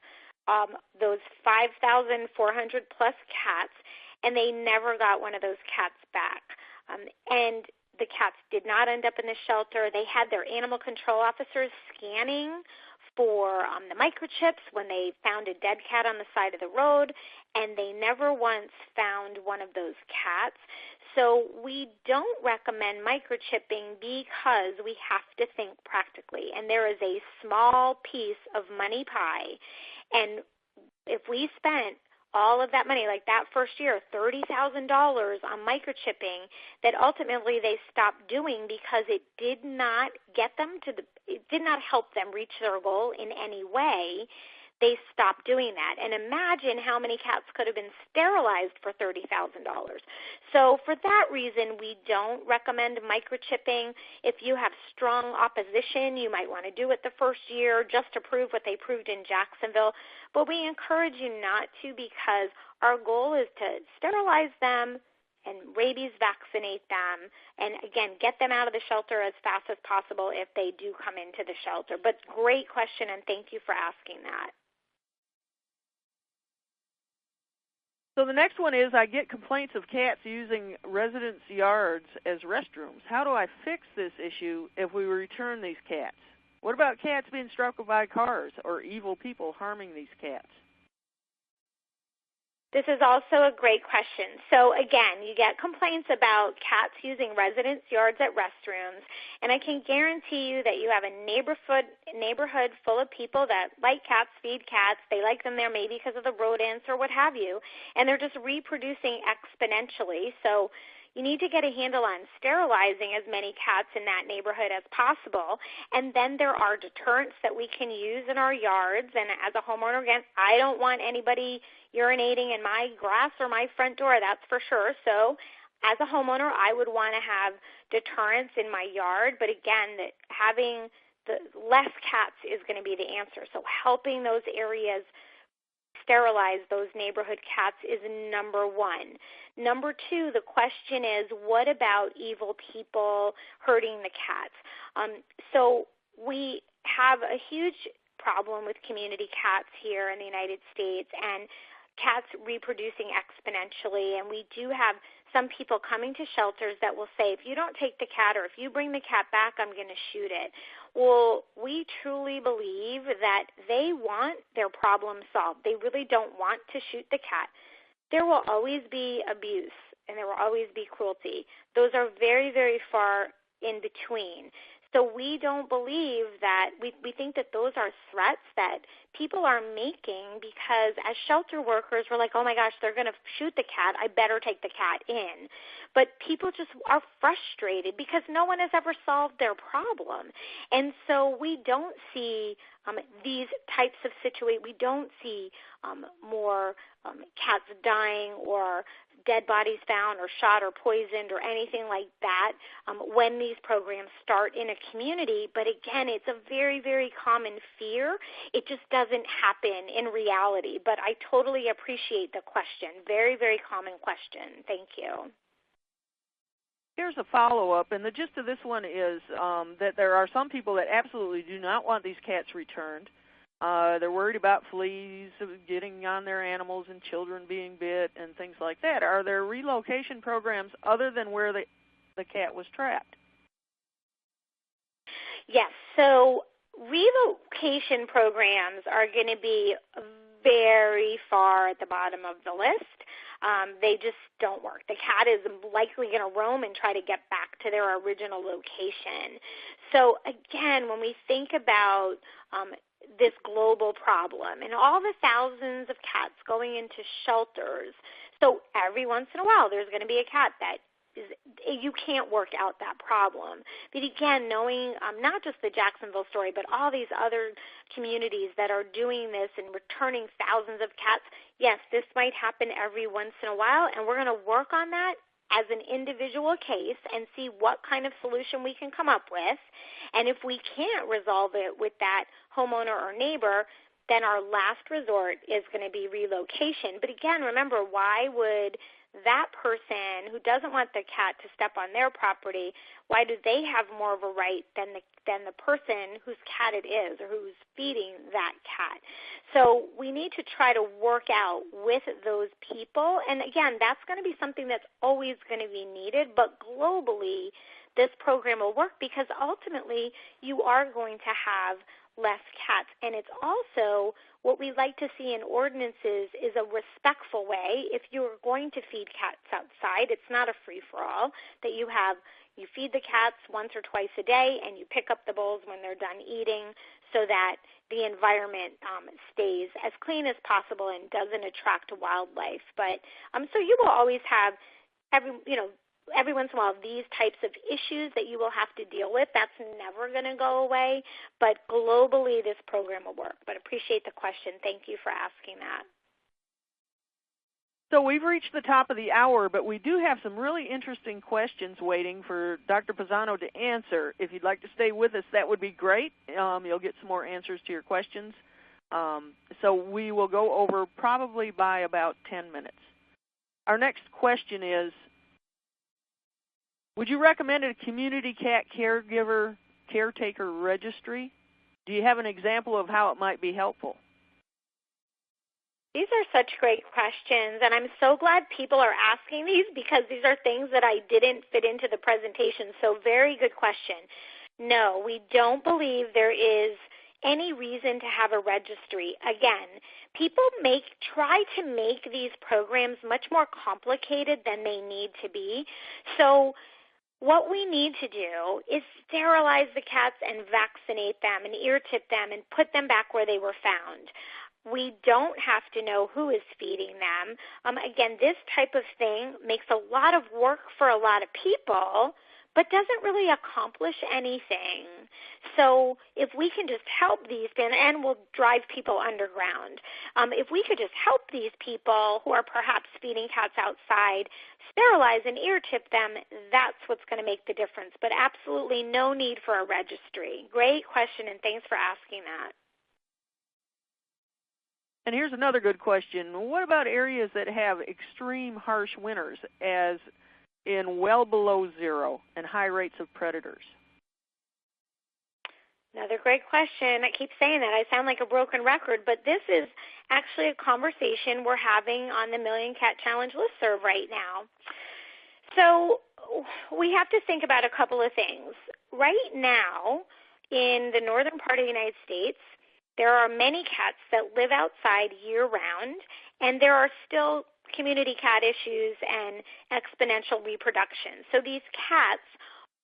those 5,400 plus cats, and they never got one of those cats back. And the cats did not end up in the shelter. They had their animal control officers scanning for the microchips when they found a dead cat on the side of the road, and they never once found one of those cats. So we don't recommend microchipping because we have to think practically, and there is a small piece of money pie. And if we spent all of that money, like that first year, $30,000 on microchipping, that ultimately they stopped doing because it did not get them it did not help them reach their goal in any way. They stopped doing that. And imagine how many cats could have been sterilized for $30,000. So for that reason, we don't recommend microchipping. If you have strong opposition, you might want to do it the first year just to prove what they proved in Jacksonville. But we encourage you not to, because our goal is to sterilize them and rabies vaccinate them, and again, get them out of the shelter as fast as possible if they do come into the shelter. But great question, and thank you for asking that. So the next one is, I get complaints of cats using residents' yards as restrooms. How do I fix this issue if we return these cats? What about cats being struck by cars or evil people harming these cats? This is also a great question. So again, you get complaints about cats using residents' yards at restrooms, and I can guarantee you that you have a neighborhood full of people that like cats, feed cats. They like them there maybe because of the rodents or what have you, and they're just reproducing exponentially. So you need to get a handle on sterilizing as many cats in that neighborhood as possible. And then there are deterrents that we can use in our yards. And as a homeowner, again, I don't want anybody urinating in my grass or my front door, that's for sure. So as a homeowner, I would want to have deterrents in my yard. But again, having the less cats is going to be the answer. So helping those areas sterilize those neighborhood cats is number one. Number two, the question is, what about evil people hurting the cats? So we have a huge problem with community cats here in the United States, and cats reproducing exponentially, and we do have some people coming to shelters that will say, if you don't take the cat or if you bring the cat back, I'm going to shoot it. Well, we truly believe that they want their problem solved. They really don't want to shoot the cat. There will always be abuse, and there will always be cruelty. Those are very, very far in between. So we don't believe that, we think that those are threats that people are making because as shelter workers, we're like, oh my gosh, they're going to shoot the cat, I better take the cat in. But people just are frustrated because no one has ever solved their problem. And so we don't see these types of situations, we don't see more cats dying or dead bodies found or shot or poisoned or anything like that when these programs start in a community. But again, it's a very, very common fear. It just doesn't happen in reality. But I totally appreciate the question. Very, very common question. Thank you. Here's a follow-up, and the gist of this one is that there are some people that absolutely do not want these cats returned. They're worried about fleas getting on their animals and children being bit and things like that. Are there relocation programs other than where the cat was trapped? Yes, so relocation programs are going to be very far at the bottom of the list. They just don't work. The cat is likely going to roam and try to get back to their original location. So again, when we think about this global problem and all the thousands of cats going into shelters, so every once in a while there's going to be a cat that you can't work out that problem. But again, knowing not just the Jacksonville story, but all these other communities that are doing this and returning thousands of cats, yes, this might happen every once in a while, and we're going to work on that as an individual case and see what kind of solution we can come up with. And if we can't resolve it with that homeowner or neighbor, then our last resort is going to be relocation. But again, remember, why would that person who doesn't want the cat to step on their property, why do they have more of a right than the person whose cat it is or who's feeding that cat? So we need to try to work out with those people. And again, that's going to be something that's always going to be needed, but globally this program will work because ultimately you are going to have less cats. And it's also what we like to see in ordinances is a respectful way. If you're going to feed cats outside, it's not a free-for-all, that you feed the cats once or twice a day and you pick up the bowls when they're done eating so that the environment stays as clean as possible and doesn't attract wildlife. But so you will always have every once in a while these types of issues that you will have to deal with. That's never going to go away, but globally this program will work. But appreciate the question. Thank you for asking that. So we've reached the top of the hour, but we do have some really interesting questions waiting for Dr. Pisano to answer. If you'd like to stay with us, that would be great. You'll get some more answers to your questions. So we will go over probably by about 10 minutes. Our next question is, would you recommend a community cat caretaker registry? Do you have an example of how it might be helpful? These are such great questions, and I'm so glad people are asking these because these are things that I didn't fit into the presentation. So very good question. No, we don't believe there is any reason to have a registry. Again, people try to make these programs much more complicated than they need to be. So what we need to do is sterilize the cats and vaccinate them and ear tip them and put them back where they were found. We don't have to know who is feeding them. Again, this type of thing makes a lot of work for a lot of people, but doesn't really accomplish anything. So if we can just help these, and we'll drive people underground, if we could just help these people who are perhaps feeding cats outside, sterilize and ear tip them, that's what's going to make the difference. But absolutely no need for a registry. Great question, and thanks for asking that. And here's another good question. What about areas that have extreme harsh winters, as in well below zero and high rates of predators? Another great question. I keep saying that. I sound like a broken record, but this is actually a conversation we're having on the Million Cat Challenge listserv right now. So we have to think about a couple of things. Right now, in the northern part of the United States, there are many cats that live outside year-round, and there are still community cat issues and exponential reproduction. So these cats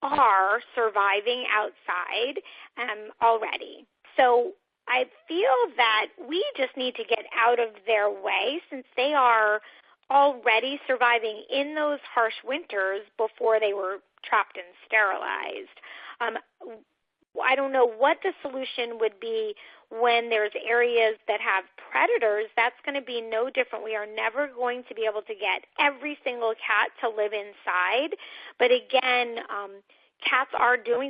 are surviving outside already. So I feel that we just need to get out of their way since they are already surviving in those harsh winters before they were trapped and sterilized. I don't know what the solution would be when there's areas that have predators. That's going to be no different. We are never going to be able to get every single cat to live inside. But again, cats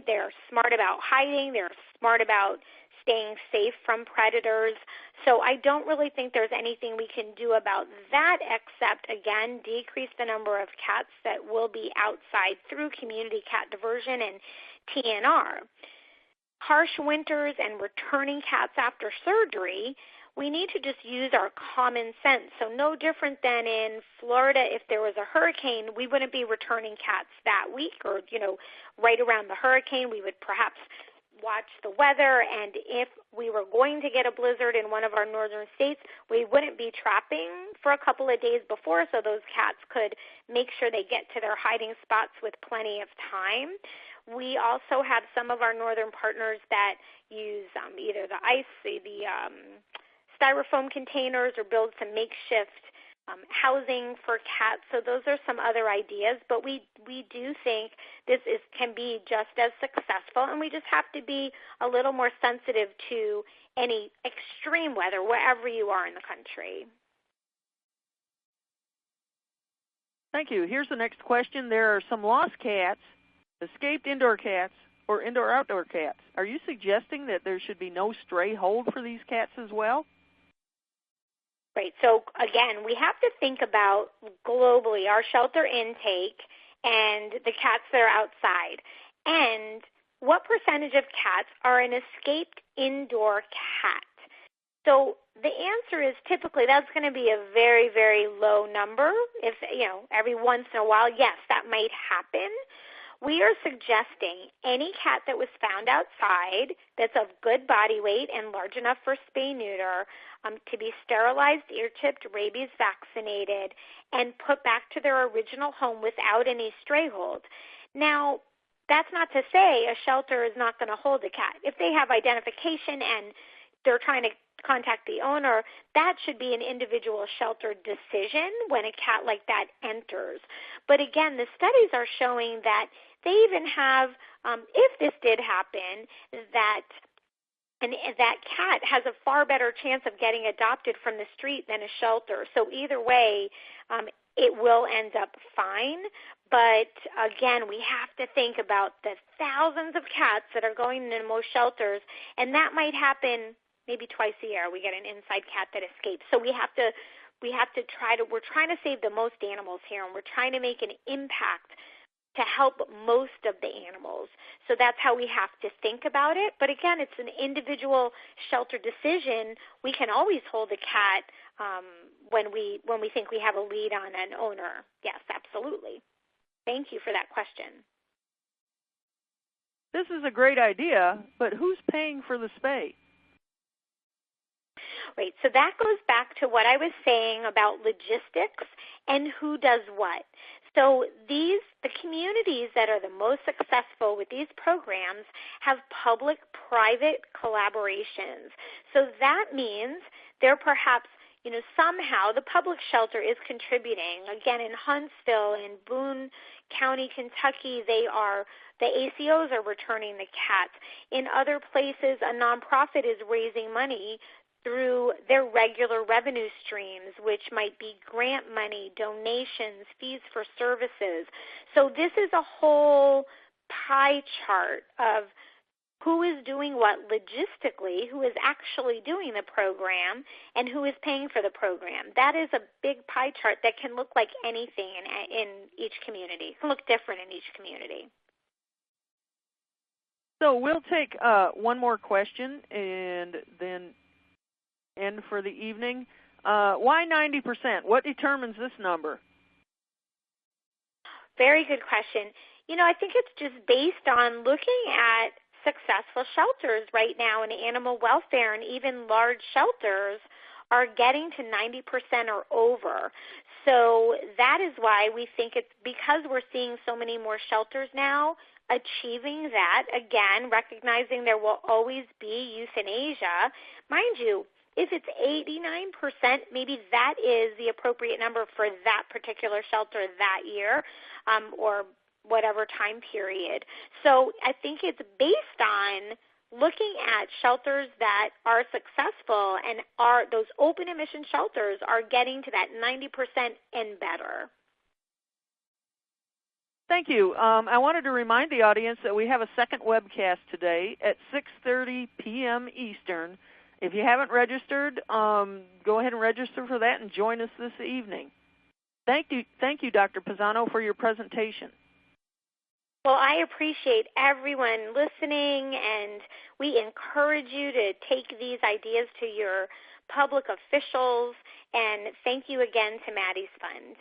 they're smart about hiding. They're smart about staying safe from predators. So I don't really think there's anything we can do about that except, again, decrease the number of cats that will be outside through community cat diversion and TNR. Harsh winters and returning cats after surgery, we need to just use our common sense. So no different than in Florida, if there was a hurricane, we wouldn't be returning cats that week or, right around the hurricane. We would perhaps watch the weather, and if we were going to get a blizzard in one of our northern states, we wouldn't be trapping for a couple of days before so those cats could make sure they get to their hiding spots with plenty of time. We also have some of our northern partners that use either the ice, the styrofoam containers, or build some makeshift housing for cats. So those are some other ideas, but we do think this can be just as successful, and we just have to be a little more sensitive to any extreme weather wherever you are in the country. Thank you. Here's the next question. There are some lost cats, escaped indoor cats, or indoor-outdoor cats. Are you suggesting that there should be no stray hold for these cats as well? Right. So, again, we have to think about globally our shelter intake and the cats that are outside. And what percentage of cats are an escaped indoor cat? So the answer is typically that's going to be a very, very low number. If, every once in a while, yes, that might happen. We are suggesting any cat that was found outside that's of good body weight and large enough for spay-neuter to be sterilized, ear-tipped, rabies vaccinated, and put back to their original home without any stray hold. Now, that's not to say a shelter is not going to hold a cat. If they have identification and they're trying to contact the owner, that should be an individual shelter decision when a cat like that enters. But again, the studies are showing that they even have, if this did happen, that cat has a far better chance of getting adopted from the street than a shelter. So either way, it will end up fine. But again, we have to think about the thousands of cats that are going into most shelters, and that might happen maybe twice a year. We get an inside cat that escapes. So we're trying to save the most animals here, and we're trying to make an impact to help most of the animals. So that's how we have to think about it. But again, it's an individual shelter decision. We can always hold a cat when we think we have a lead on an owner. Yes, absolutely. Thank you for that question. This is a great idea, but who's paying for the spay? Right, so that goes back to what I was saying about logistics and who does what. So the communities that are the most successful with these programs have public-private collaborations. So that means they're perhaps, somehow the public shelter is contributing. Again, in Huntsville, in Boone County, Kentucky, the ACOs are returning the cats. In other places, a nonprofit is raising money through their regular revenue streams, which might be grant money, donations, fees for services. So this is a whole pie chart of who is doing what logistically, who is actually doing the program, and who is paying for the program. That is a big pie chart that can look like anything in each community. It can look different in each community. So we'll take one more question and then end for the evening. Why 90%? What determines this number? Very good question. I think it's just based on looking at successful shelters right now in animal welfare, and even large shelters are getting to 90% or over. So that is why we think it's because we're seeing so many more shelters now achieving that, again, recognizing there will always be euthanasia. Mind you, if it's 89%, maybe that is the appropriate number for that particular shelter that year or whatever time period. So I think it's based on looking at shelters that are successful and those open admission shelters are getting to that 90% and better. Thank you. I wanted to remind the audience that we have a second webcast today at 6:30 p.m. Eastern. If you haven't registered, go ahead and register for that and join us this evening. Thank you, Dr. Pisano, for your presentation. Well, I appreciate everyone listening, and we encourage you to take these ideas to your public officials, and thank you again to Maddie's Fund.